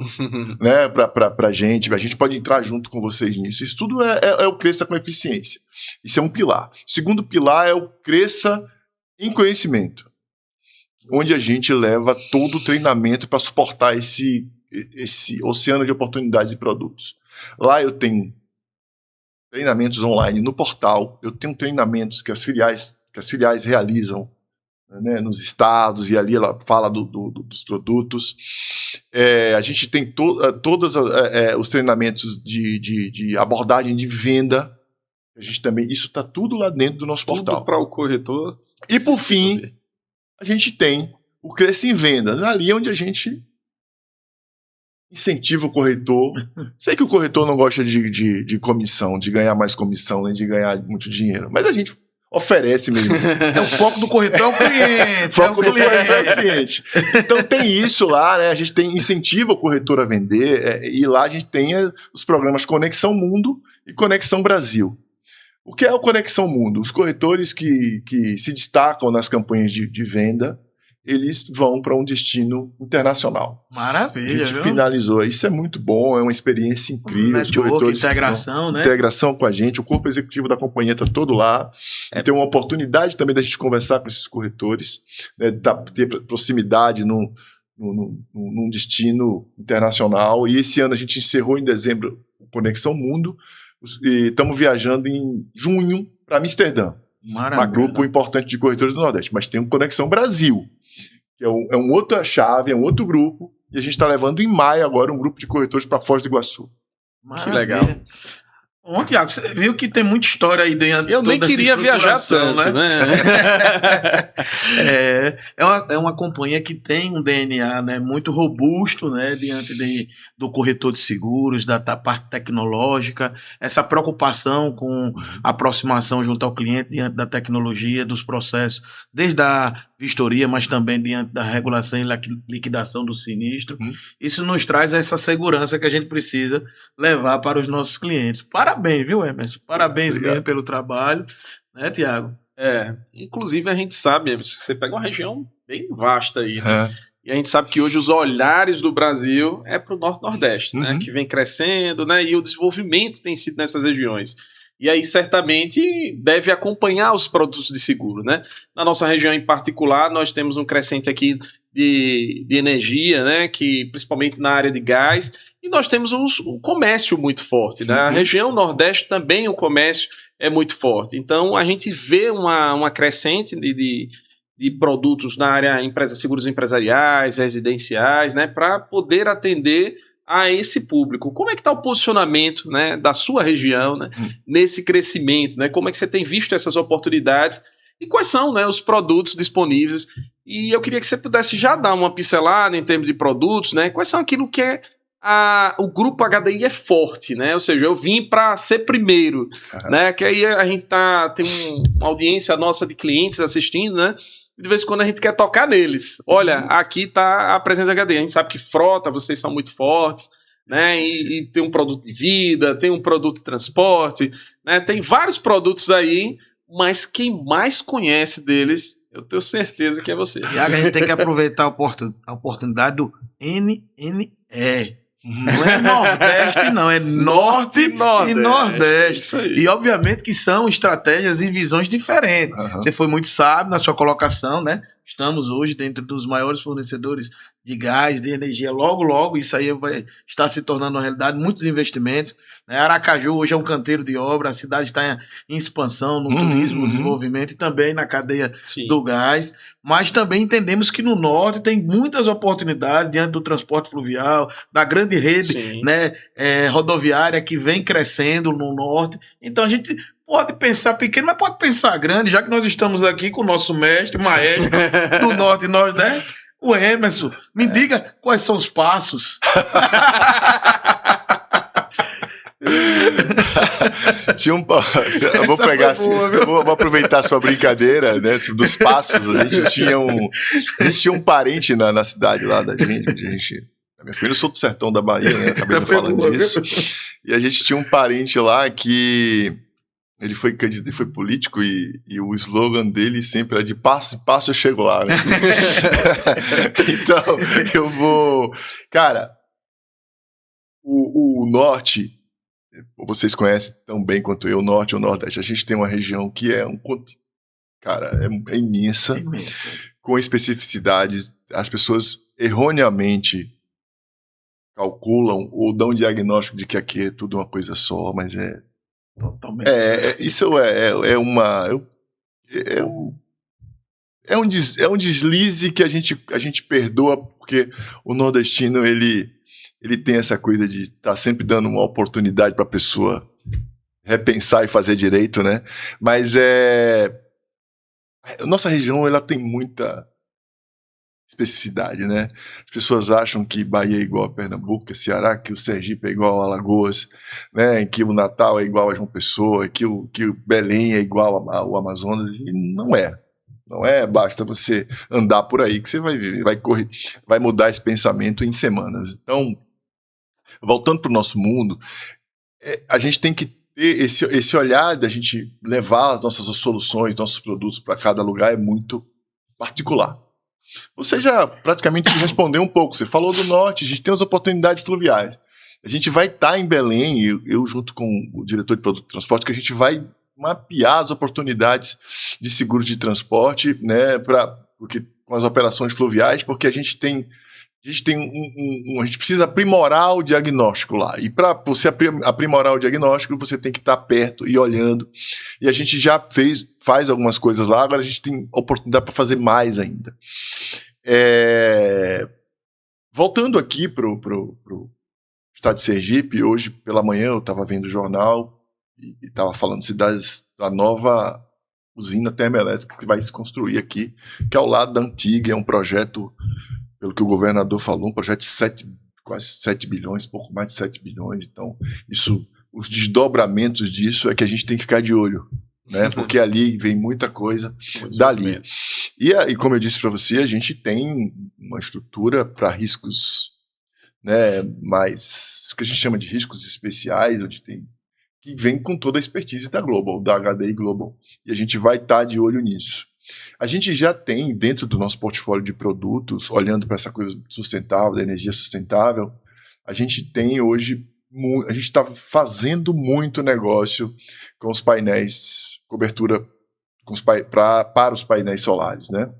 né, pra gente. A gente pode entrar junto com vocês nisso. Isso tudo é o Cresça com Eficiência. Isso é um pilar. O segundo pilar é o Cresça em Conhecimento, onde a gente leva todo o treinamento para suportar esse oceano de oportunidades e produtos. Lá eu tenho treinamentos online no portal, eu tenho treinamentos que as filiais realizam, né, nos estados, e ali ela fala dos produtos. A gente tem todos os treinamentos de abordagem de venda. A gente também, isso está tudo lá dentro do nosso portal. Tudo para o corretor. E por fim, a gente tem o Cresça em Vendas, ali onde a gente incentiva o corretor. Sei que o corretor não gosta de comissão, de ganhar mais comissão, nem de ganhar muito dinheiro, mas a gente oferece mesmo. O foco do corretor é o cliente. O foco do corretor é o cliente. Então tem isso lá, né? A gente incentiva o corretor a vender, e lá a gente tem os programas Conexão Mundo e Conexão Brasil. O que é o Conexão Mundo? Os corretores que se destacam nas campanhas de venda, eles vão para um destino internacional. Maravilha, a gente finalizou. Isso é muito bom, é uma experiência incrível. Network, integração, né? Integração com a gente, o corpo executivo da companhia está todo lá. Tem uma oportunidade também da gente conversar com esses corretores, né, ter proximidade num destino internacional. E esse ano a gente encerrou em dezembro o Conexão Mundo, e estamos viajando em junho para Amsterdã. Maravilha. Um grupo importante de corretores do Nordeste, mas tem o Conexão Brasil, que é um outra chave, é um outro grupo, e a gente está levando em maio agora um grupo de corretores para Foz do Iguaçu. Maravilha. Que legal. Bom, Tiago, você viu que tem muita história aí dentro. Eu nem queria viajar tanto, né? É uma companhia que tem um DNA, né, muito robusto, né, diante do corretor de seguros, da parte tecnológica, essa preocupação com a aproximação junto ao cliente diante da tecnologia, dos processos, desde a vistoria, mas também diante da regulação e liquidação do sinistro. Isso nos traz essa segurança que a gente precisa levar para os nossos clientes. Parabéns, viu, Emerson? Parabéns mesmo pelo trabalho, né, Tiago? Inclusive a gente sabe, Emerson, que você pega uma região bem vasta aí, né? E a gente sabe que hoje os olhares do Brasil é para o Norte-Nordeste, né? Que vem crescendo, né? E o desenvolvimento tem sido nessas regiões. E aí, certamente, deve acompanhar os produtos de seguro, né? Na nossa região em particular, nós temos um crescente aqui de energia, né? Que, principalmente na área de gás, e nós temos um comércio muito forte, né? A região Nordeste também o comércio é muito forte. Então, a gente vê uma crescente de produtos na área seguros empresariais, residenciais, né? Para poder atender a esse público. Como é que está o posicionamento, né, da sua região, né, nesse crescimento? Né? Como é que você tem visto essas oportunidades? E quais são, né, os produtos disponíveis? E eu queria que você pudesse já dar uma pincelada em termos de produtos, né? Quais são aquilo que o grupo HDI é forte, né? Ou seja, eu vim para ser primeiro, né? Que aí a gente tem uma audiência nossa de clientes assistindo, né? De vez em quando a gente quer tocar neles. Olha, aqui está a presença HDI. A gente sabe que frota, vocês são muito fortes, né? E tem um produto de vida, tem um produto de transporte, né? Tem vários produtos aí, mas quem mais conhece deles, eu tenho certeza que é você. Tiago, a gente tem que aproveitar a oportunidade do NNE. Não é Nordeste, não, é Norte e Nordeste. E obviamente que são estratégias e visões diferentes. Você foi muito sábio na sua colocação, né? Estamos hoje dentro dos maiores fornecedores de gás, de energia. Logo, logo, isso aí vai estar se tornando uma realidade. Muitos investimentos. Né? Aracaju hoje é um canteiro de obra. A cidade está em expansão no turismo, no desenvolvimento e também na cadeia do gás. Mas também entendemos que no Norte tem muitas oportunidades diante do transporte fluvial, da grande rede, né, rodoviária que vem crescendo no Norte. Então a gente pode pensar pequeno, mas pode pensar grande, já que nós estamos aqui com o nosso mestre, maestro do Norte e Nordeste, o Emerson. Me diga quais são os passos. Eu vou pegar assim, vou aproveitar a sua brincadeira, né, dos passos. A gente tinha um parente na cidade lá da gente. Minha filha, eu sou do sertão da Bahia, né? Acabei não falando disso. E a gente tinha um parente lá que ele foi candidato, ele foi político e o slogan dele sempre era de passo em passo eu chego lá. Né? Então, eu vou... Cara, o Norte, vocês conhecem tão bem quanto eu, o Norte e o Nordeste. A gente tem uma região que é é imensa, com especificidades. As pessoas erroneamente calculam ou dão um diagnóstico de que aqui é tudo uma coisa só, mas totalmente. Isso é um deslize que a gente perdoa, porque o nordestino ele tem essa coisa de estar sempre dando uma oportunidade para a pessoa repensar e fazer direito, né? Mas a nossa região ela tem muita especificidade, né? As pessoas acham que Bahia é igual a Pernambuco, que Ceará, que o Sergipe é igual a Alagoas, né? Que o Natal é igual a João Pessoa, que o Belém é igual ao Amazonas, e não é. Não é, basta você andar por aí que você vai mudar esse pensamento em semanas. Então, voltando para o nosso mundo, a gente tem que ter esse olhar da gente levar as nossas soluções, nossos produtos para cada lugar é muito particular. Você já praticamente respondeu um pouco. Você falou do Norte, a gente tem as oportunidades fluviais. A gente vai estar em Belém, eu junto com o diretor de produto de transporte, que a gente vai mapear as oportunidades de seguro de transporte, né, porque com as operações fluviais, porque a gente tem A gente tem a gente precisa aprimorar o diagnóstico lá. E para você aprimorar o diagnóstico, você tem que estar perto e olhando. E a gente já faz algumas coisas lá, agora a gente tem oportunidade para fazer mais ainda. Voltando aqui pro estado de Sergipe, hoje pela manhã eu estava vendo o jornal e estava falando-se da nova usina termoelétrica que vai se construir aqui, que é ao lado da antiga, é um projeto, pelo que o governador falou, um projeto de quase 7 bilhões, pouco mais de 7 bilhões. Então, os desdobramentos disso é que a gente tem que ficar de olho, né? Porque ali vem muita coisa dali. E como eu disse para você, a gente tem uma estrutura para riscos, né, mais, o que a gente chama de riscos especiais, onde que vem com toda a expertise da Global, da HDI Global. E a gente vai estar de olho nisso. A gente já tem, dentro do nosso portfólio de produtos, olhando para essa coisa sustentável, da energia sustentável, a gente tem hoje, a gente está fazendo muito negócio com os painéis, cobertura para os painéis solares, né?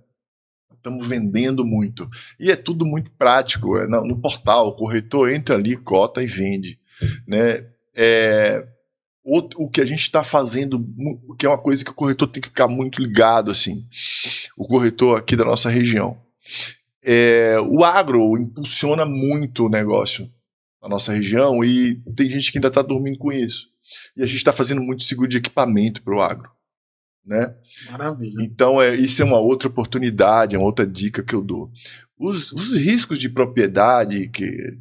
Estamos vendendo muito. E é tudo muito prático. No portal, o corretor entra ali, cota e vende, né? O que a gente está fazendo, que é uma coisa que o corretor tem que ficar muito ligado, assim, o corretor aqui da nossa região. O agro impulsiona muito o negócio na nossa região e tem gente que ainda está dormindo com isso. E a gente está fazendo muito seguro de equipamento para o agro, né? Maravilha. Então, isso é uma outra oportunidade, é uma outra dica que eu dou. Os riscos de propriedade, que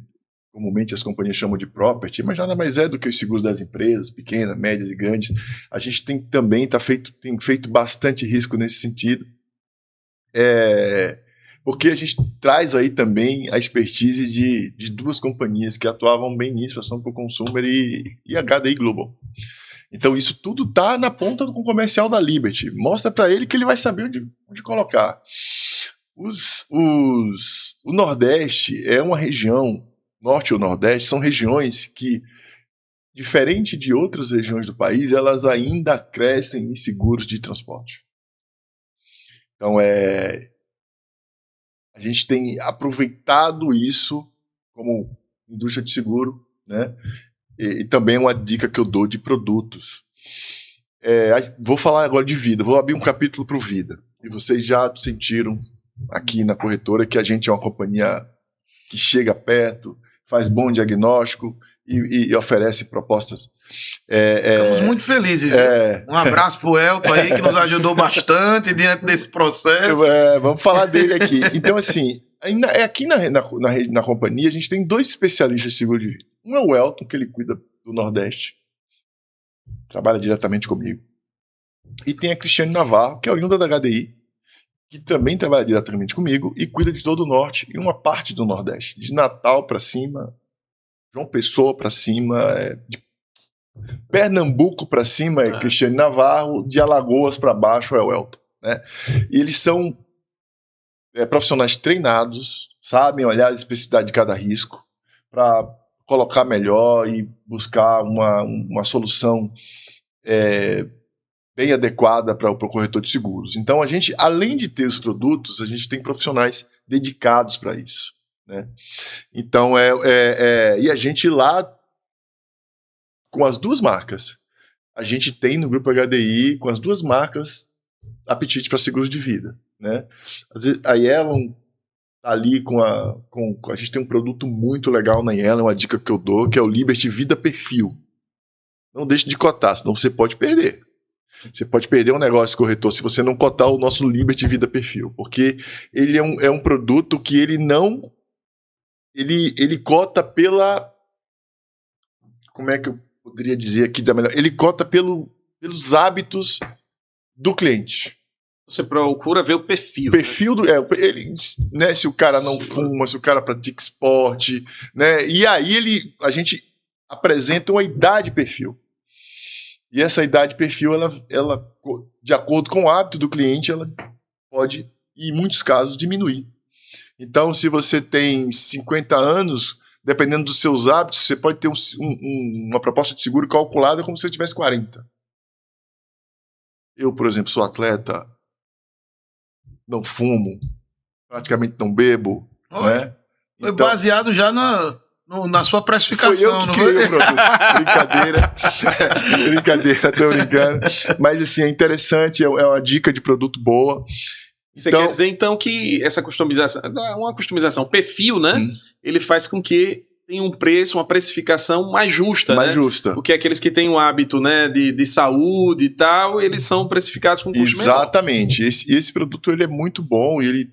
comumente as companhias chamam de property, mas nada mais é do que os seguros das empresas, pequenas, médias e grandes. A gente tem feito bastante risco nesse sentido, porque a gente traz aí também a expertise de duas companhias que atuavam bem nisso, a Sompo Consumer e a HDI Global. Então isso tudo está na ponta do comercial da Liberty. Mostra para ele que ele vai saber onde colocar. O Nordeste é uma região, Norte ou Nordeste, são regiões que, diferente de outras regiões do país, elas ainda crescem em seguros de transporte. Então, a gente tem aproveitado isso como indústria de seguro, né? E também uma dica que eu dou de produtos. Vou falar agora de vida, vou abrir um capítulo para o Vida. E vocês já sentiram aqui na corretora que a gente é uma companhia que chega perto, faz bom diagnóstico e oferece propostas. Ficamos muito felizes. Um abraço pro Elton aí, que nos ajudou bastante diante desse processo. Vamos falar dele aqui. Então, assim, aqui na companhia, a gente tem 2 especialistas de seguro de vida. Um é o Elton, que ele cuida do Nordeste, trabalha diretamente comigo. E tem a Cristiane Navarro, que é oriunda da HDI, que também trabalha diretamente comigo e cuida de todo o Norte e uma parte do Nordeste, de Natal para cima, João Pessoa para cima, de Pernambuco para cima é Cristiane Navarro, de Alagoas para baixo é o Elton, né? E eles são profissionais treinados, sabem olhar a especificidade de cada risco para colocar melhor e buscar uma solução bem adequada para o corretor de seguros. Então, a gente, além de ter os produtos, a gente tem profissionais dedicados para isso, né? Então, e a gente lá, com as 2 marcas, a gente tem no Grupo HDI, com as 2 marcas, apetite para seguros de vida, né? Às vezes, a Yellon tá ali a gente tem um produto muito legal na Yellon, uma dica que eu dou, que é o Liberty Vida Perfil. Não deixe de cotar, senão você pode perder. Você pode perder um negócio corretor se você não cotar o nosso Liberty Vida Perfil, porque ele é um produto que ele cota pela, como é que eu poderia dizer aqui da melhor, ele cota pelos hábitos do cliente. Você procura ver o perfil. Perfil né, se o cara não fuma, se o cara pratica esporte, né? E aí a gente apresenta uma idade perfil. E essa idade perfil, ela, de acordo com o hábito do cliente, ela pode, em muitos casos, diminuir. Então, se você tem 50 anos, dependendo dos seus hábitos, você pode ter uma proposta de seguro calculada como se você tivesse 40. Eu, por exemplo, sou atleta, não fumo, praticamente não bebo, né? Foi Então, baseado já na sua precificação. foi eu que não criei foi? o produto. Brincadeira. Brincadeira, tô brincando. Mas assim, é interessante, é uma dica de produto boa. Você Então- quer dizer, então, que essa customização, uma customização, perfil, né? Ele faz com que tenha um preço, uma precificação mais justa, Mais né? justa. Porque aqueles que têm o hábito, né, de saúde e tal, eles são precificados com custo menor. Exatamente. Esse produto ele é muito bom e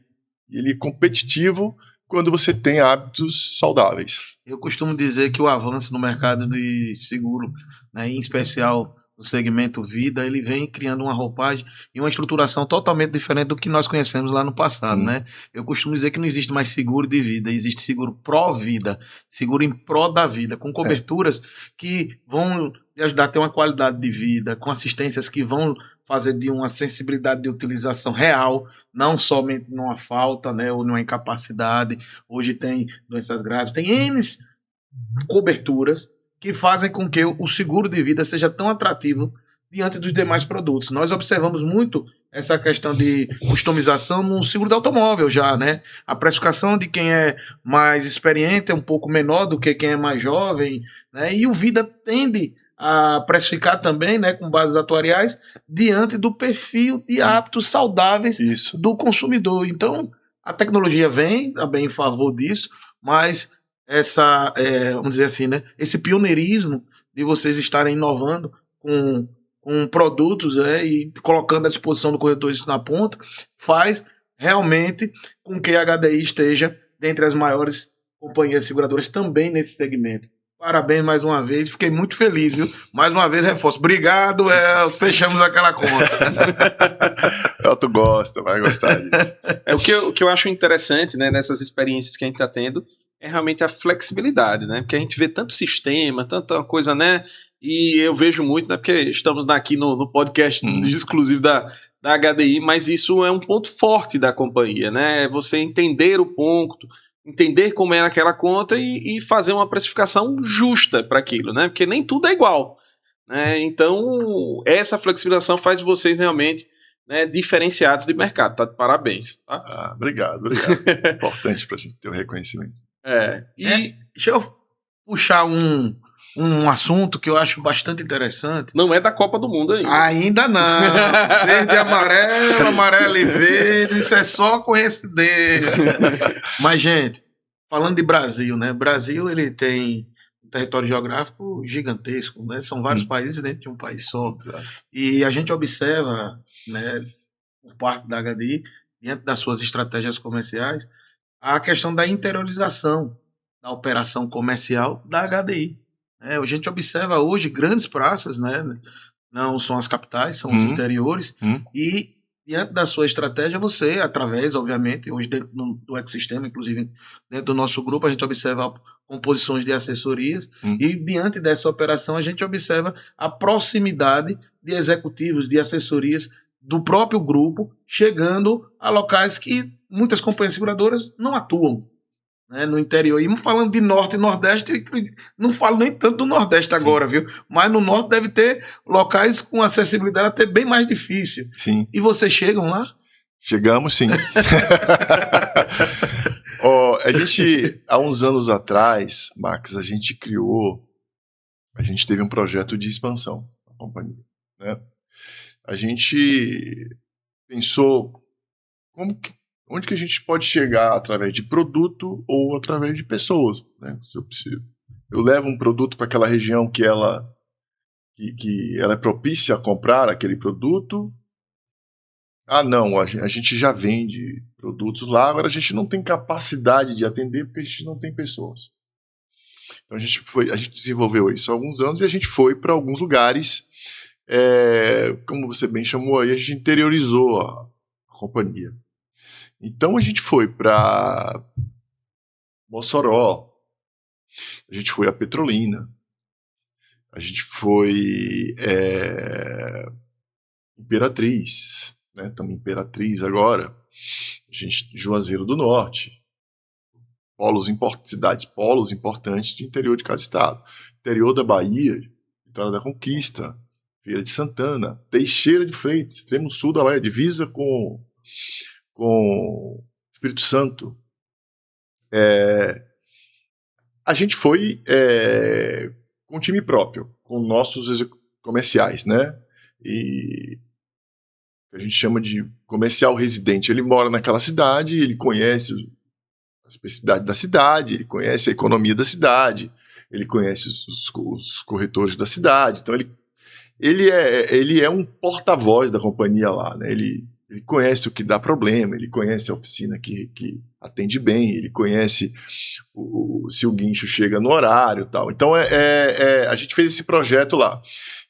ele é competitivo quando você tem hábitos saudáveis. Eu costumo dizer que o avanço no mercado de seguro, né, em especial no segmento vida, ele vem criando uma roupagem e uma estruturação totalmente diferente do que nós conhecemos lá no passado, né? Eu costumo dizer que não existe mais seguro de vida, existe seguro pró-vida, seguro em pró da vida, com coberturas que vão lhe ajudar a ter uma qualidade de vida, com assistências que vão fazer de uma sensibilidade de utilização real, não somente numa falta, né, ou numa incapacidade. Hoje tem doenças graves, tem N coberturas que fazem com que o seguro de vida seja tão atrativo diante dos demais produtos. Nós observamos muito essa questão de customização no seguro de automóvel já, né? A precificação de quem é mais experiente é um pouco menor do que quem é mais jovem, né? E o Vida tende a precificar também, né, com bases atuariais, diante do perfil de hábitos saudáveis Isso. do consumidor. Então, a tecnologia vem também em favor disso, mas essa, vamos dizer assim, né, esse pioneirismo de vocês estarem inovando com produtos, né, e colocando à disposição do corretor isso na ponta, faz realmente com que a HDI esteja dentre as maiores companhias seguradoras também nesse segmento. Parabéns mais uma vez, fiquei muito feliz, viu? Mais uma vez reforço. Obrigado, fechamos aquela conta. Tu gosta, vai gostar disso. O que eu acho interessante, né, nessas experiências que a gente está tendo é realmente a flexibilidade, né? Porque a gente vê tanto sistema, tanta coisa, né? E eu vejo muito, né? Porque estamos aqui no podcast exclusivo da HDI, mas isso é um ponto forte da companhia, né? Você entender o ponto, entender como é aquela conta e fazer uma precificação justa para aquilo, né? Porque nem tudo é igual, né? Então, essa flexibilização faz vocês realmente, né, diferenciados de mercado. Tá de parabéns, tá? Ah, obrigado. Importante pra gente ter o reconhecimento. Deixa eu puxar um assunto que eu acho bastante interessante. Não é da Copa do Mundo ainda. Ainda não. Verde e amarelo, amarelo e verde, isso é só coincidência. Mas, gente, falando de Brasil, né? Brasil, ele tem um território geográfico gigantesco, né? São vários países dentro de um país só. Exato. E a gente observa, né, por parte da HDI, diante das suas estratégias comerciais, a questão da interiorização da operação comercial da HDI. A gente observa hoje grandes praças, né? Não são as capitais, são os interiores, e diante da sua estratégia, você, através, obviamente, hoje dentro do ecossistema, inclusive dentro do nosso grupo, a gente observa composições de assessorias, e diante dessa operação a gente observa a proximidade de executivos, de assessorias do próprio grupo, chegando a locais que muitas companhias seguradoras não atuam, né, no interior. E falando de Norte e Nordeste, não falo nem tanto do Nordeste agora, viu? Mas no Norte deve ter locais com acessibilidade até bem mais difícil. Sim. E vocês chegam lá? Chegamos, sim. A gente, há uns anos atrás, Max, a gente teve um projeto de expansão da companhia, né? A gente pensou onde que a gente pode chegar através de produto ou através de pessoas, né? Se eu preciso. Eu levo um produto para aquela região que ela é propícia a comprar aquele produto. Ah, não, a gente já vende produtos lá, agora a gente não tem capacidade de atender porque a gente não tem pessoas. Então a gente desenvolveu isso há alguns anos e a gente foi para alguns lugares, como você bem chamou aí, a gente interiorizou a companhia. Então a gente foi para Mossoró, a gente foi a Petrolina, a gente foi Imperatriz, né? Estamos em Imperatriz agora, a gente Juazeiro do Norte, cidades polos importantes de interior de cada estado, interior da Bahia, Vitória da Conquista, Feira de Santana, Teixeira de Freitas, extremo sul da Bahia, divisa com Espírito Santo, A gente foi com um time próprio, com nossos comerciais, né? E a gente chama de comercial residente. Ele mora naquela cidade, ele conhece a especificidade da cidade, ele conhece a economia da cidade, ele conhece os corretores da cidade. Então ele é um porta-voz da companhia lá, né? Ele conhece o que dá problema, ele conhece a oficina que atende bem, ele conhece se o guincho chega no horário e tal. Então a gente fez esse projeto lá.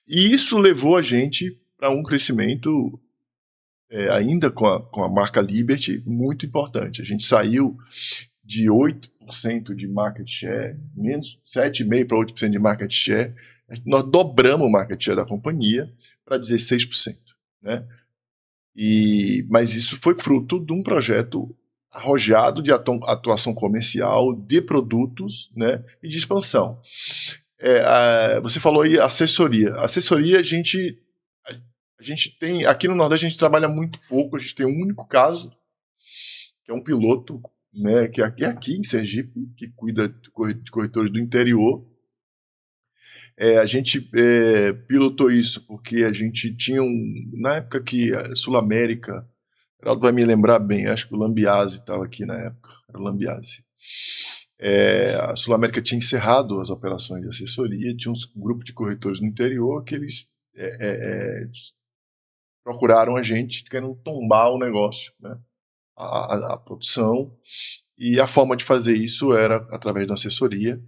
E isso levou a gente para um crescimento, ainda com a marca Liberty, muito importante. A gente saiu de 8% de market share, menos 7,5% para 8% de market share. Nós dobramos o market share da companhia para 16%. Né? Mas isso foi fruto de um projeto arrojado de atuação comercial, de produtos, né, e de expansão. Você falou aí assessoria. Assessoria a gente tem, aqui no Nordeste a gente trabalha muito pouco, a gente tem um único caso, que é um piloto, né, que é aqui em Sergipe, que cuida de corretores do interior. A gente pilotou isso porque a gente tinha na época que a Sul-América, o Geraldo vai me lembrar bem, acho que o Lambiase estava aqui na época, era o Lambiase. A Sul-América tinha encerrado as operações de assessoria, tinha um grupo de corretores no interior que eles procuraram a gente querendo tombar o negócio, né? A produção, e a forma de fazer isso era através da assessoria.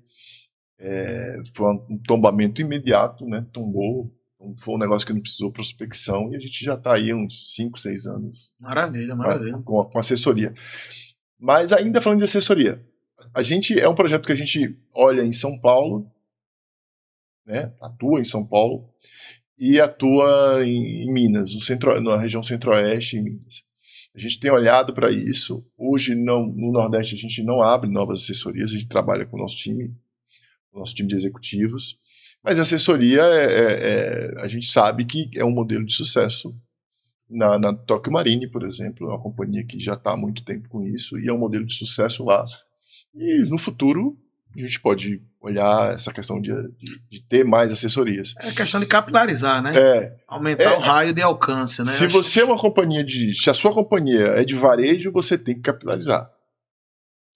Foi um tombamento imediato, né? Tombou, foi um negócio que não precisou prospecção, e a gente já está aí uns 5, 6 anos. Maravilha. Com assessoria. Mas ainda falando de assessoria, a gente é um projeto que a gente olha em São Paulo, né? Atua em São Paulo e atua em Minas, na região centro-oeste, em Minas. A gente tem olhado para isso. Hoje no Nordeste a gente não abre novas assessorias, a gente trabalha com o nosso time de executivos, mas a assessoria a gente sabe que é um modelo de sucesso. Na Tokyo Marine, por exemplo, é uma companhia que já está há muito tempo com isso e é um modelo de sucesso lá. E no futuro a gente pode olhar essa questão de ter mais assessorias. É questão de capilarizar, né? Aumentar o raio de alcance, né? Se a sua companhia é de varejo, você tem que capitalizar.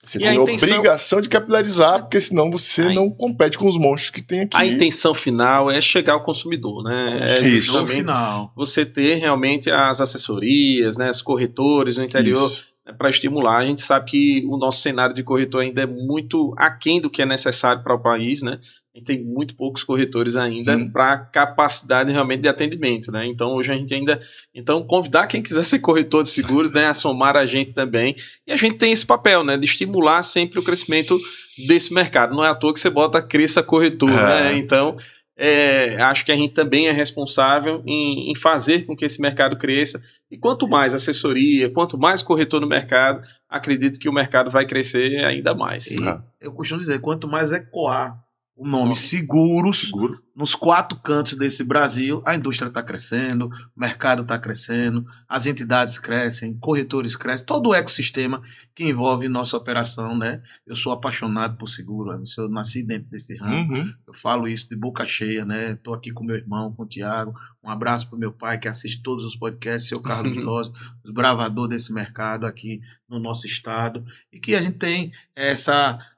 Você tem a obrigação de capilarizar, porque senão você não compete com os monstros que tem aqui. A intenção final é chegar ao consumidor, né? Isso. Final. Você ter realmente as assessorias, né, os corretores no interior, né, para estimular. A gente sabe que o nosso cenário de corretor ainda é muito aquém do que é necessário para o país, né? A gente tem muito poucos corretores ainda para capacidade realmente de atendimento, né? Então, hoje a gente ainda... Então, convidar quem quiser ser corretor de seguros, né, a somar a gente também. E a gente tem esse papel, né, de estimular sempre o crescimento desse mercado. Não é à toa que você bota Cresça Corretor, né? Então, acho que a gente também é responsável em fazer com que esse mercado cresça. E quanto mais assessoria, quanto mais corretor no mercado, acredito que o mercado vai crescer ainda mais. Eu costumo dizer, quanto mais ecoar o nome Seguros nos 4 cantos desse Brasil, a indústria está crescendo, o mercado está crescendo, as entidades crescem, corretores crescem, todo o ecossistema que envolve nossa operação, né? Eu sou apaixonado por seguro, eu nasci dentro desse ramo, eu falo isso de boca cheia, né? Estou aqui com meu irmão, com o Tiago, um abraço para o meu pai que assiste todos os podcasts, seu Carlos Rosa, o bravador desse mercado aqui no nosso estado, e que a gente tem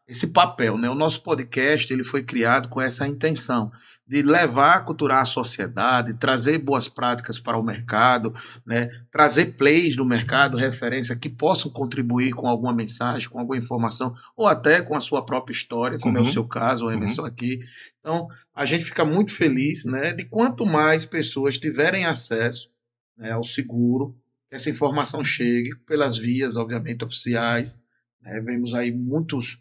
esse papel, né? O nosso podcast ele foi criado com essa intenção de levar, culturar a sociedade, trazer boas práticas para o mercado, né? Trazer plays do mercado, referência que possam contribuir com alguma mensagem, com alguma informação, ou até com a sua própria história, como é o seu caso, o Emerson aqui. Então, a gente fica muito feliz, né, de quanto mais pessoas tiverem acesso, né, ao seguro, que essa informação chegue pelas vias, obviamente, oficiais. Né? Vemos aí muitos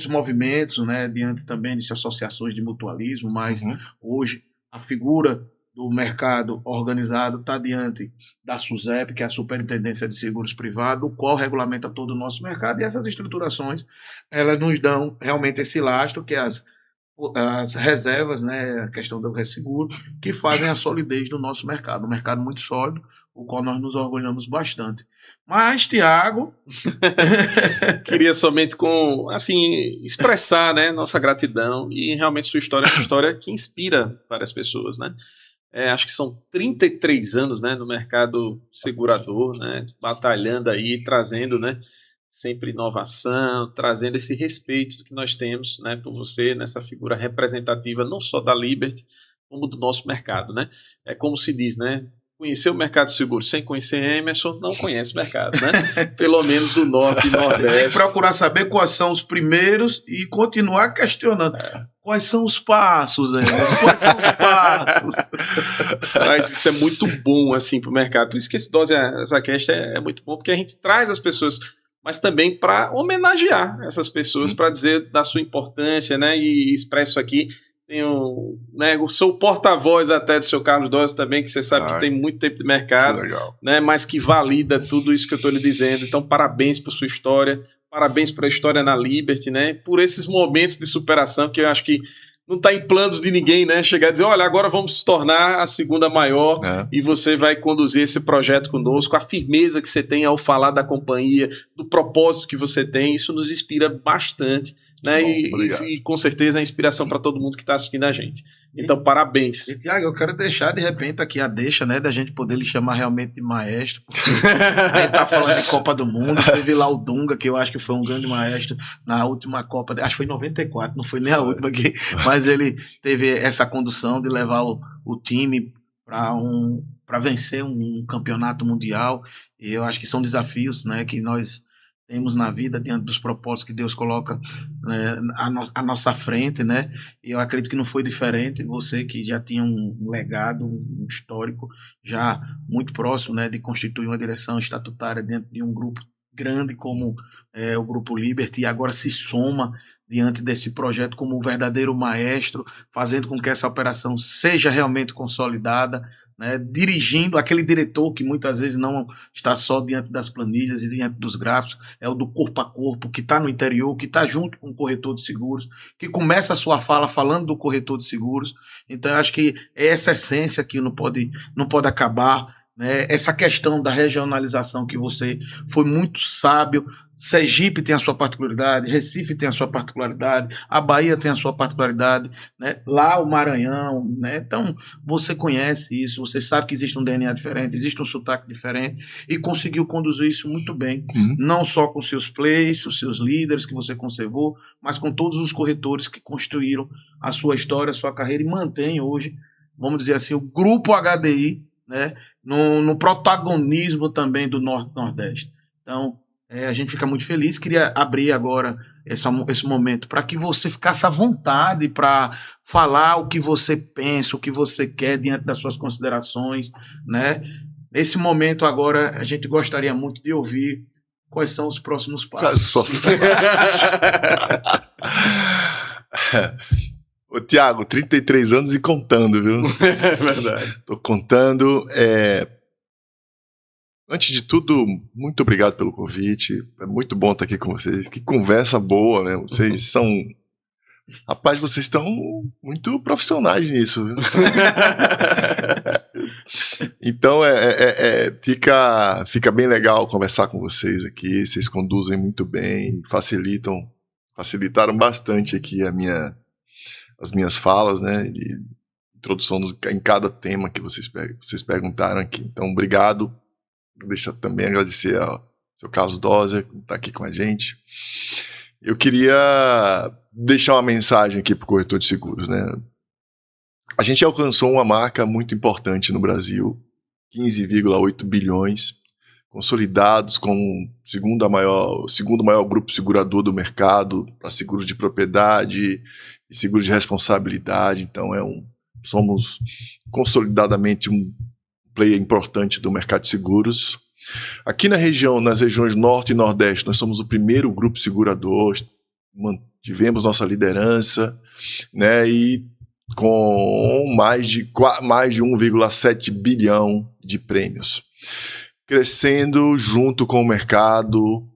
movimentos, né, diante também de associações de mutualismo, mas hoje a figura do mercado organizado está diante da SUSEP, que é a Superintendência de Seguros Privados, o qual regulamenta todo o nosso mercado, e essas estruturações elas nos dão realmente esse lastro, que é as reservas, né, a questão do resseguro, que fazem a solidez do nosso mercado, um mercado muito sólido, o qual nós nos orgulhamos bastante. Mas, Thiago... Queria somente expressar, né, nossa gratidão, e realmente sua história é uma história que inspira várias pessoas, né? Acho que são 33 anos, né, no mercado segurador, né, batalhando aí, trazendo, né, sempre inovação, trazendo esse respeito que nós temos, né, por você, nessa figura representativa, não só da Liberty, como do nosso mercado, né? É como se diz, né? Conhecer o mercado seguro sem conhecer Emerson, não conhece o mercado, né? Pelo menos do Norte e Nordeste. Tem que procurar saber quais são os primeiros e continuar questionando. Quais são os passos, Emerson? Quais são os passos? Mas isso é muito bom, assim, para o mercado. Por isso que esse Dose Zacast é muito bom, porque a gente traz as pessoas, mas também para homenagear essas pessoas, para dizer da sua importância, né? E expresso aqui. Tenho, né, sou o porta-voz até do seu Carlos Dose também, que você sabe que tem muito tempo de mercado, né, mas que valida tudo isso que eu estou lhe dizendo. Então, parabéns por sua história, parabéns pela história na Liberty, né, por esses momentos de superação que eu acho que não está em planos de ninguém, né, chegar a dizer, olha, agora vamos se tornar a segunda maior e você vai conduzir esse projeto conosco. A firmeza que você tem ao falar da companhia, do propósito que você tem, isso nos inspira bastante. Né? E com certeza é inspiração para todo mundo que está assistindo a gente. Então, parabéns. E, Thiago, eu quero deixar de repente aqui a deixa, né, da gente poder lhe chamar realmente de maestro, porque a gente tá falando de Copa do Mundo, teve lá o Dunga, que eu acho que foi um grande maestro na última Copa, acho que foi em 94, não foi nem a última aqui, mas ele teve essa condução de levar o time para vencer um campeonato mundial, e eu acho que são desafios, né, que nós temos na vida diante dos propósitos que Deus coloca, né, à nossa frente, né? E eu acredito que não foi diferente. Você que já tinha um legado, um histórico já muito próximo, né, de constituir uma direção estatutária dentro de um grupo grande como o Grupo Liberty, e agora se soma diante desse projeto como um verdadeiro maestro, fazendo com que essa operação seja realmente consolidada, né, dirigindo aquele diretor que muitas vezes não está só diante das planilhas e diante dos gráficos, é o do corpo a corpo, que está no interior, que está junto com o corretor de seguros, que começa a sua fala falando do corretor de seguros. Então, eu acho que é essa essência que não pode acabar, né? Essa questão da regionalização que você foi muito sábio. Sergipe tem a sua particularidade, Recife tem a sua particularidade, a Bahia tem a sua particularidade, né? Lá o Maranhão, né? Então você conhece isso, você sabe que existe um DNA diferente, existe um sotaque diferente, e conseguiu conduzir isso muito bem, não só com seus plays, os seus líderes que você conservou, mas com todos os corretores que construíram a sua história, a sua carreira, e mantém hoje, vamos dizer assim, o Grupo HDI, né, no protagonismo também do Norte-Nordeste. Então, a gente fica muito feliz. Queria abrir agora esse momento para que você ficasse à vontade para falar o que você pensa, o que você quer diante das suas considerações, né? Nesse momento agora, a gente gostaria muito de ouvir quais são os próximos passos. Ô, Thiago, 33 anos e contando, viu? É verdade. Tô contando. Antes de tudo, muito obrigado pelo convite. É muito bom estar aqui com vocês. Que conversa boa, né? Vocês são... Rapaz, vocês estão muito profissionais nisso, viu? Então, fica bem legal conversar com vocês aqui. Vocês conduzem muito bem, facilitaram bastante aqui as minhas falas, né? De introdução em cada tema que vocês perguntaram aqui. Então, obrigado. Deixa também agradecer ao seu Carlos Dose, que está aqui com a gente. Eu queria deixar uma mensagem aqui para o corretor de seguros, né? A gente alcançou uma marca muito importante no Brasil, 15,8 bilhões, consolidados como o segundo maior grupo segurador do mercado para seguros de propriedade e seguros de responsabilidade. Então somos consolidadamente um player importante do mercado de seguros. Aqui nas regiões Norte e Nordeste, nós somos o primeiro grupo segurador, mantivemos nossa liderança, né, e com mais de 1,7 bilhão de prêmios, crescendo junto com o mercado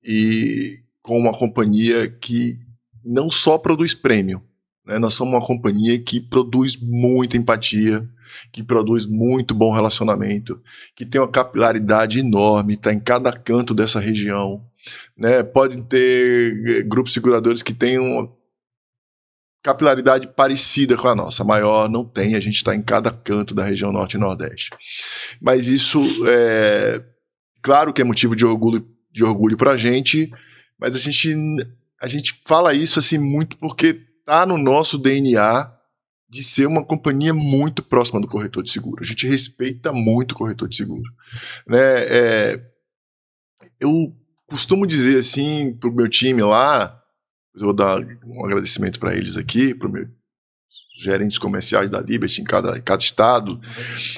e com uma companhia que não só produz prêmio, né? Nós somos uma companhia que produz muita empatia, que produz muito bom relacionamento, que tem uma capilaridade enorme, está em cada canto dessa região, né? Pode ter grupos seguradores que têm uma capilaridade parecida com a nossa, maior não tem, a gente está em cada canto da região Norte e Nordeste. Mas isso é claro que é motivo de orgulho para a gente, mas a gente fala isso assim muito porque está no nosso DNA de ser uma companhia muito próxima do corretor de seguro. A gente respeita muito o corretor de seguro, né? Eu costumo dizer assim para o meu time lá, eu vou dar um agradecimento para eles aqui, para os meus gerentes comerciais da Liberty em cada estado,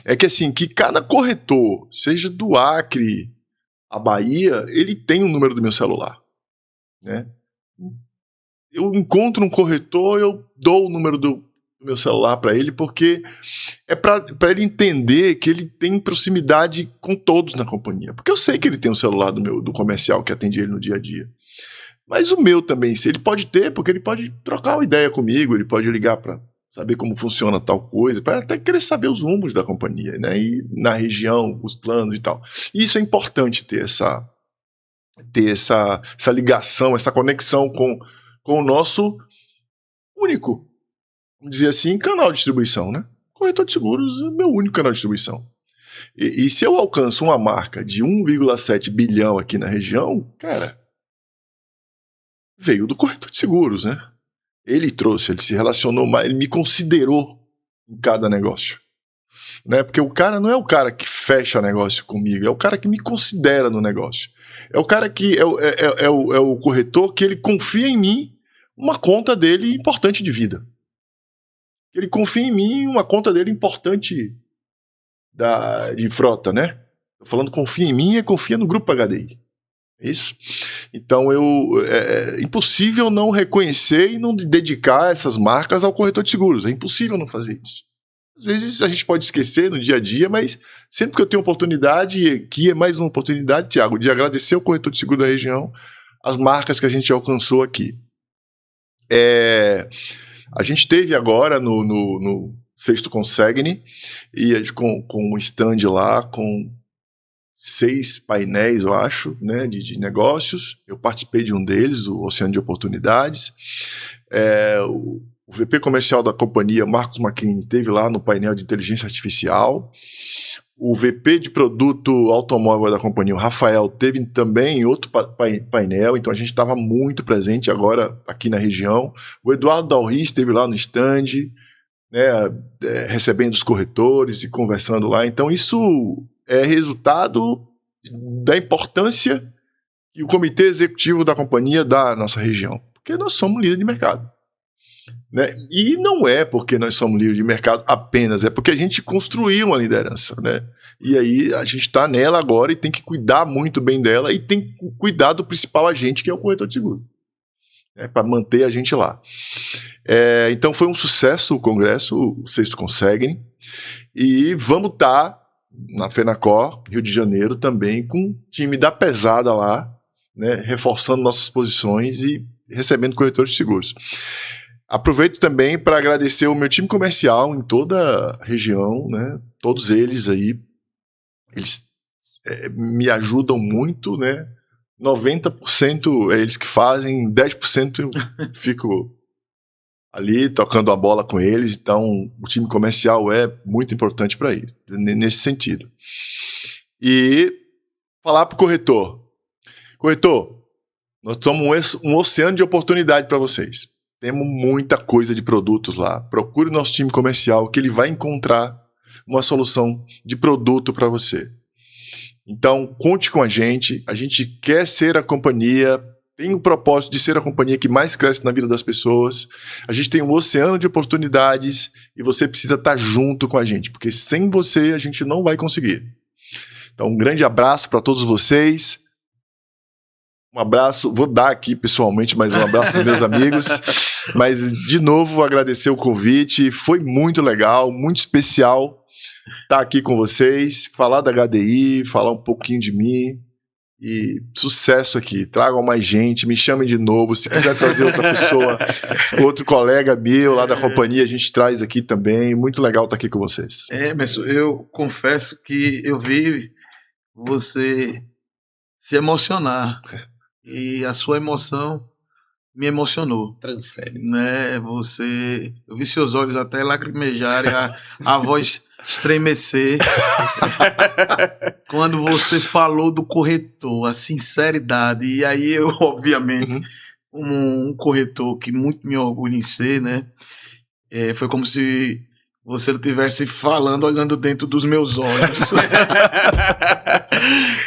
é que assim, que cada corretor, seja do Acre à Bahia, ele tem um número do meu celular, né? Eu encontro um corretor, eu dou o número do meu celular para ele, porque é para ele entender que ele tem proximidade com todos na companhia, porque eu sei que ele tem um celular do comercial que atende ele no dia a dia. Mas o meu também, se ele pode ter, porque ele pode trocar uma ideia comigo, ele pode ligar para saber como funciona tal coisa, para até querer saber os rumos da companhia, né? E na região, os planos e tal. E isso é importante ter essa ligação, essa conexão com o nosso único, vamos dizer assim, canal de distribuição, né? Corretor de seguros é o meu único canal de distribuição. E se eu alcanço uma marca de 1,7 bilhão aqui na região, cara, veio do corretor de seguros, né? Ele trouxe, ele se relacionou mais, ele me considerou em cada negócio, né? Porque o cara não é o cara que fecha negócio comigo, é o cara que me considera no negócio. É o cara que é o corretor que ele confia em mim uma conta dele importante de vida. Ele confia em mim uma conta dele importante de frota, né? Tô falando confia em mim, confia no grupo HDI. Isso. Então é impossível não reconhecer e não dedicar essas marcas ao corretor de seguros. É impossível não fazer isso. Às vezes a gente pode esquecer no dia a dia, mas sempre que eu tenho oportunidade, e aqui é mais uma oportunidade, Thiago, de agradecer ao corretor de seguro da região as marcas que a gente alcançou aqui. A gente teve agora no Sexto Consegni, e com um stand lá, com 6 painéis, eu acho, né, de negócios. Eu participei de um deles, o Oceano de Oportunidades. O VP comercial da companhia, Marcos Macchini, esteve lá no painel de inteligência artificial. O VP de produto automóvel da companhia, o Rafael, teve também em outro painel, então a gente estava muito presente agora aqui na região. O Eduardo Dalri esteve lá no stand, né, recebendo os corretores e conversando lá. Então isso é resultado da importância que o comitê executivo da companhia dá à nossa região, porque nós somos líder de mercado, né? E não é porque nós somos líder de mercado apenas, é porque a gente construiu uma liderança, né? E aí a gente está nela agora e tem que cuidar muito bem dela e tem que cuidar do principal agente, que é o corretor de seguro, para manter a gente lá. Então foi um sucesso o congresso, o Sexto Consegni, e vamos estar na FENACOR, Rio de Janeiro, também com o time da pesada lá, né, reforçando nossas posições e recebendo corretores de seguros. Aproveito também para agradecer o meu time comercial em toda a região, né, todos eles aí, eles me ajudam muito, né, 90% é eles que fazem, 10% eu fico ali tocando a bola com eles. Então o time comercial é muito importante para ele, nesse sentido. E falar para o corretor, nós somos um oceano de oportunidade para vocês, temos muita coisa de produtos lá, procure o nosso time comercial que ele vai encontrar uma solução de produto para você. Então conte com a gente quer ser a companhia, tem o propósito de ser a companhia que mais cresce na vida das pessoas. A gente tem um oceano de oportunidades e você precisa estar junto com a gente, porque sem você a gente não vai conseguir. Então, um grande abraço para todos vocês. Um abraço, vou dar aqui pessoalmente mais um abraço aos meus amigos. Mas, de novo, agradecer o convite. Foi muito legal, muito especial estar aqui com vocês, falar da HDI, falar um pouquinho de mim. E sucesso aqui. Tragam mais gente, me chamem de novo. Se quiser trazer outra pessoa, outro colega meu lá da companhia, a gente traz aqui também. Muito legal estar aqui com vocês. Emerson, eu confesso que eu vi você se emocionar. E a sua emoção me emocionou. Transcende. Né? Eu vi seus olhos até lacrimejarem, a voz estremecer. Quando você falou do corretor, a sinceridade. E aí eu, obviamente, como um corretor que muito me orgulho em ser, né? Foi como se você estivesse falando, olhando dentro dos meus olhos.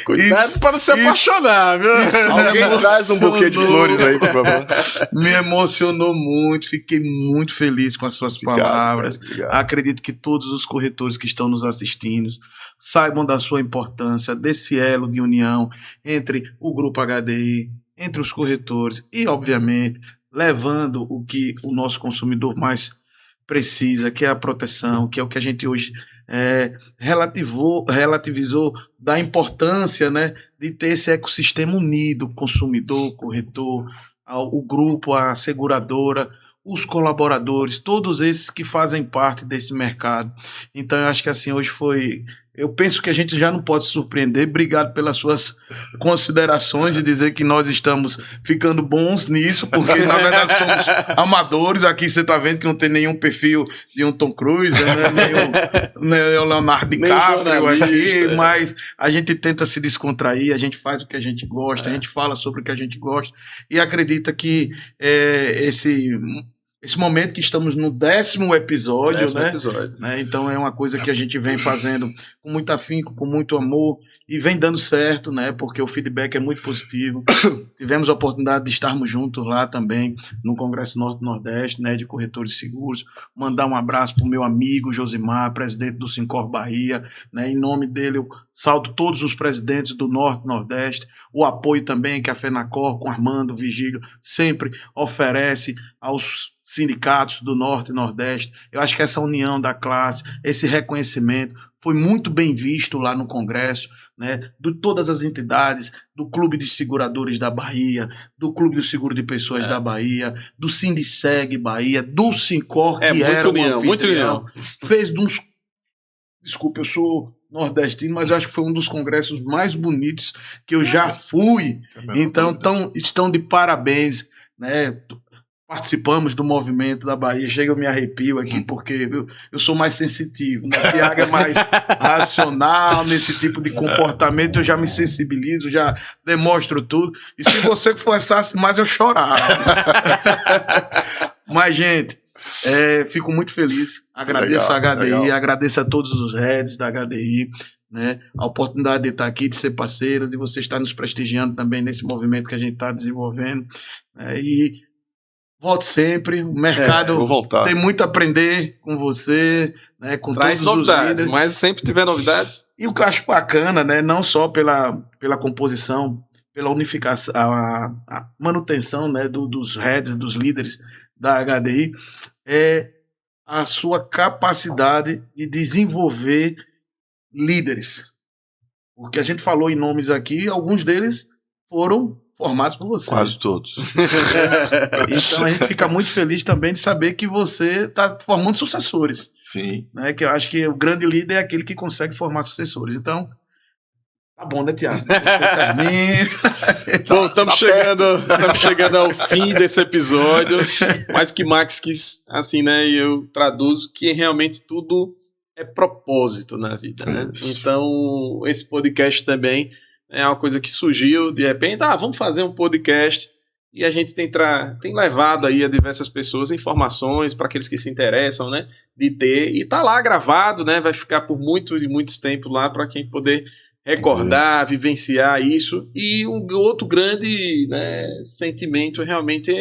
Cuidado para não se apaixonar, viu? Alguém traz um buquê de flores aí, por favor. Me emocionou muito, fiquei muito feliz com as suas palavras. Obrigado. Acredito que todos os corretores que estão nos assistindo saibam da sua importância, desse elo de união entre o Grupo HDI, entre os corretores e, obviamente, levando o que o nosso consumidor mais precisa, que é a proteção, que é o que a gente hoje relativizou da importância, né, de ter esse ecossistema unido, consumidor, corretor, o grupo, a seguradora, os colaboradores, todos esses que fazem parte desse mercado. Então eu acho que assim hoje eu penso que a gente já não pode se surpreender. Obrigado pelas suas considerações e dizer que nós estamos ficando bons nisso, porque na verdade somos amadores. Aqui você está vendo que não tem nenhum perfil de um Tom Cruise, né? nem o Leonardo DiCaprio aqui, mas a gente tenta se descontrair, a gente faz o que a gente gosta, a gente fala sobre o que a gente gosta e acredita que esse momento que estamos no 10º episódio, né? Então é uma coisa que a gente vem fazendo com muito afinco, com muito amor e vem dando certo, né? Porque o feedback é muito positivo. Tivemos a oportunidade de estarmos juntos lá também no Congresso Norte-Nordeste, né? De corretores de seguros. Mandar um abraço para o meu amigo Josimar, presidente do Sincor Bahia, né? Em nome dele eu saldo todos os presidentes do Norte-Nordeste. O apoio também que a FENACOR com Armando Vigílio sempre oferece aos sindicatos do Norte e Nordeste. Eu acho que essa união da classe, esse reconhecimento foi muito bem visto lá no Congresso, né, de todas as entidades, do Clube de Seguradores da Bahia, do Clube de Seguro de Pessoas da Bahia, do Sindiceg Bahia, do Sincor, que era muito união. Fez uns... Desculpa, eu sou nordestino, mas eu acho que foi um dos congressos mais bonitos que eu já fui. Então, estão de parabéns, né? Participamos do movimento da Bahia, chega eu me arrepio aqui porque eu sou mais sensitivo, né? O Thiago é mais racional nesse tipo de comportamento, eu já me sensibilizo, já demonstro tudo, e se você forçasse mais eu chorava. Mas gente, fico muito feliz, agradeço a HDI, agradeço a todos os heads da HDI, né? A oportunidade de estar aqui, de ser parceiro, de você estar nos prestigiando também nesse movimento que a gente está desenvolvendo, né? E volte sempre, o mercado tem muito a aprender com você, né, com traz todos novidades, os líderes. mas sempre tiver novidades. E o que eu acho bacana, né, não só pela composição, pela unificação, a manutenção, né, dos heads, dos líderes da HDI, é a sua capacidade de desenvolver líderes. Porque a gente falou em nomes aqui, alguns deles foram formados por você. Quase todos. Então a gente fica muito feliz também de saber que você está formando sucessores. Sim. Né? Que eu acho que o grande líder é aquele que consegue formar sucessores. Então, tá bom, né, Thiago? Você termina. Bom, estamos chegando ao fim desse episódio. Mas que Max quis, assim, né? E eu traduzo que realmente tudo é propósito na vida, né? Então, esse podcast também é uma coisa que surgiu de repente, vamos fazer um podcast, e a gente tem levado aí a diversas pessoas informações para aqueles que se interessam, né, de ter, e tá lá gravado, né, vai ficar por muitos e muitos tempos lá para quem poder recordar, vivenciar isso. E um outro grande, né, sentimento realmente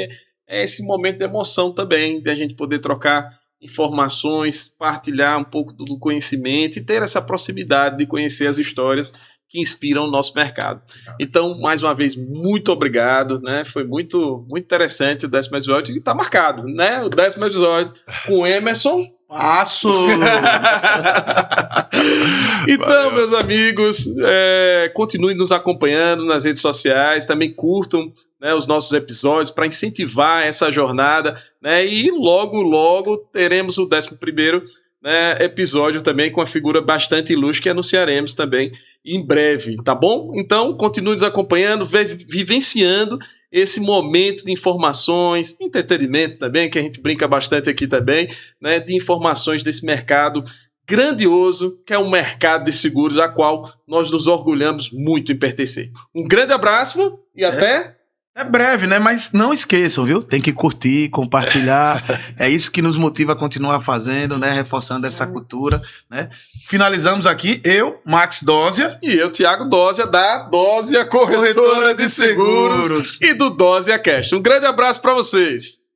é esse momento de emoção também, de a gente poder trocar informações, partilhar um pouco do conhecimento e ter essa proximidade de conhecer as histórias que inspiram o nosso mercado. Então, mais uma vez, muito obrigado, né? Foi muito, muito interessante o 10º episódio, e está marcado, né? O 10º episódio com Emerson Passos! Então, meus amigos, continuem nos acompanhando nas redes sociais, também curtam, né, os nossos episódios para incentivar essa jornada, né, e logo teremos o 11º, né, episódio também com uma figura bastante ilustre que anunciaremos também em breve, tá bom? Então, continue nos acompanhando, vivenciando esse momento de informações, entretenimento também, que a gente brinca bastante aqui também, né, de informações desse mercado grandioso, que é um mercado de seguros, a qual nós nos orgulhamos muito em pertencer. Um grande abraço e até... É breve, né? Mas não esqueçam, viu? Tem que curtir, compartilhar. É isso que nos motiva a continuar fazendo, né? Reforçando essa cultura, né? Finalizamos aqui, eu, Max Dózia. E eu, Thiago Dózia, da Dózia Corretora de Seguros e do Dózia Cast. Um grande abraço para vocês.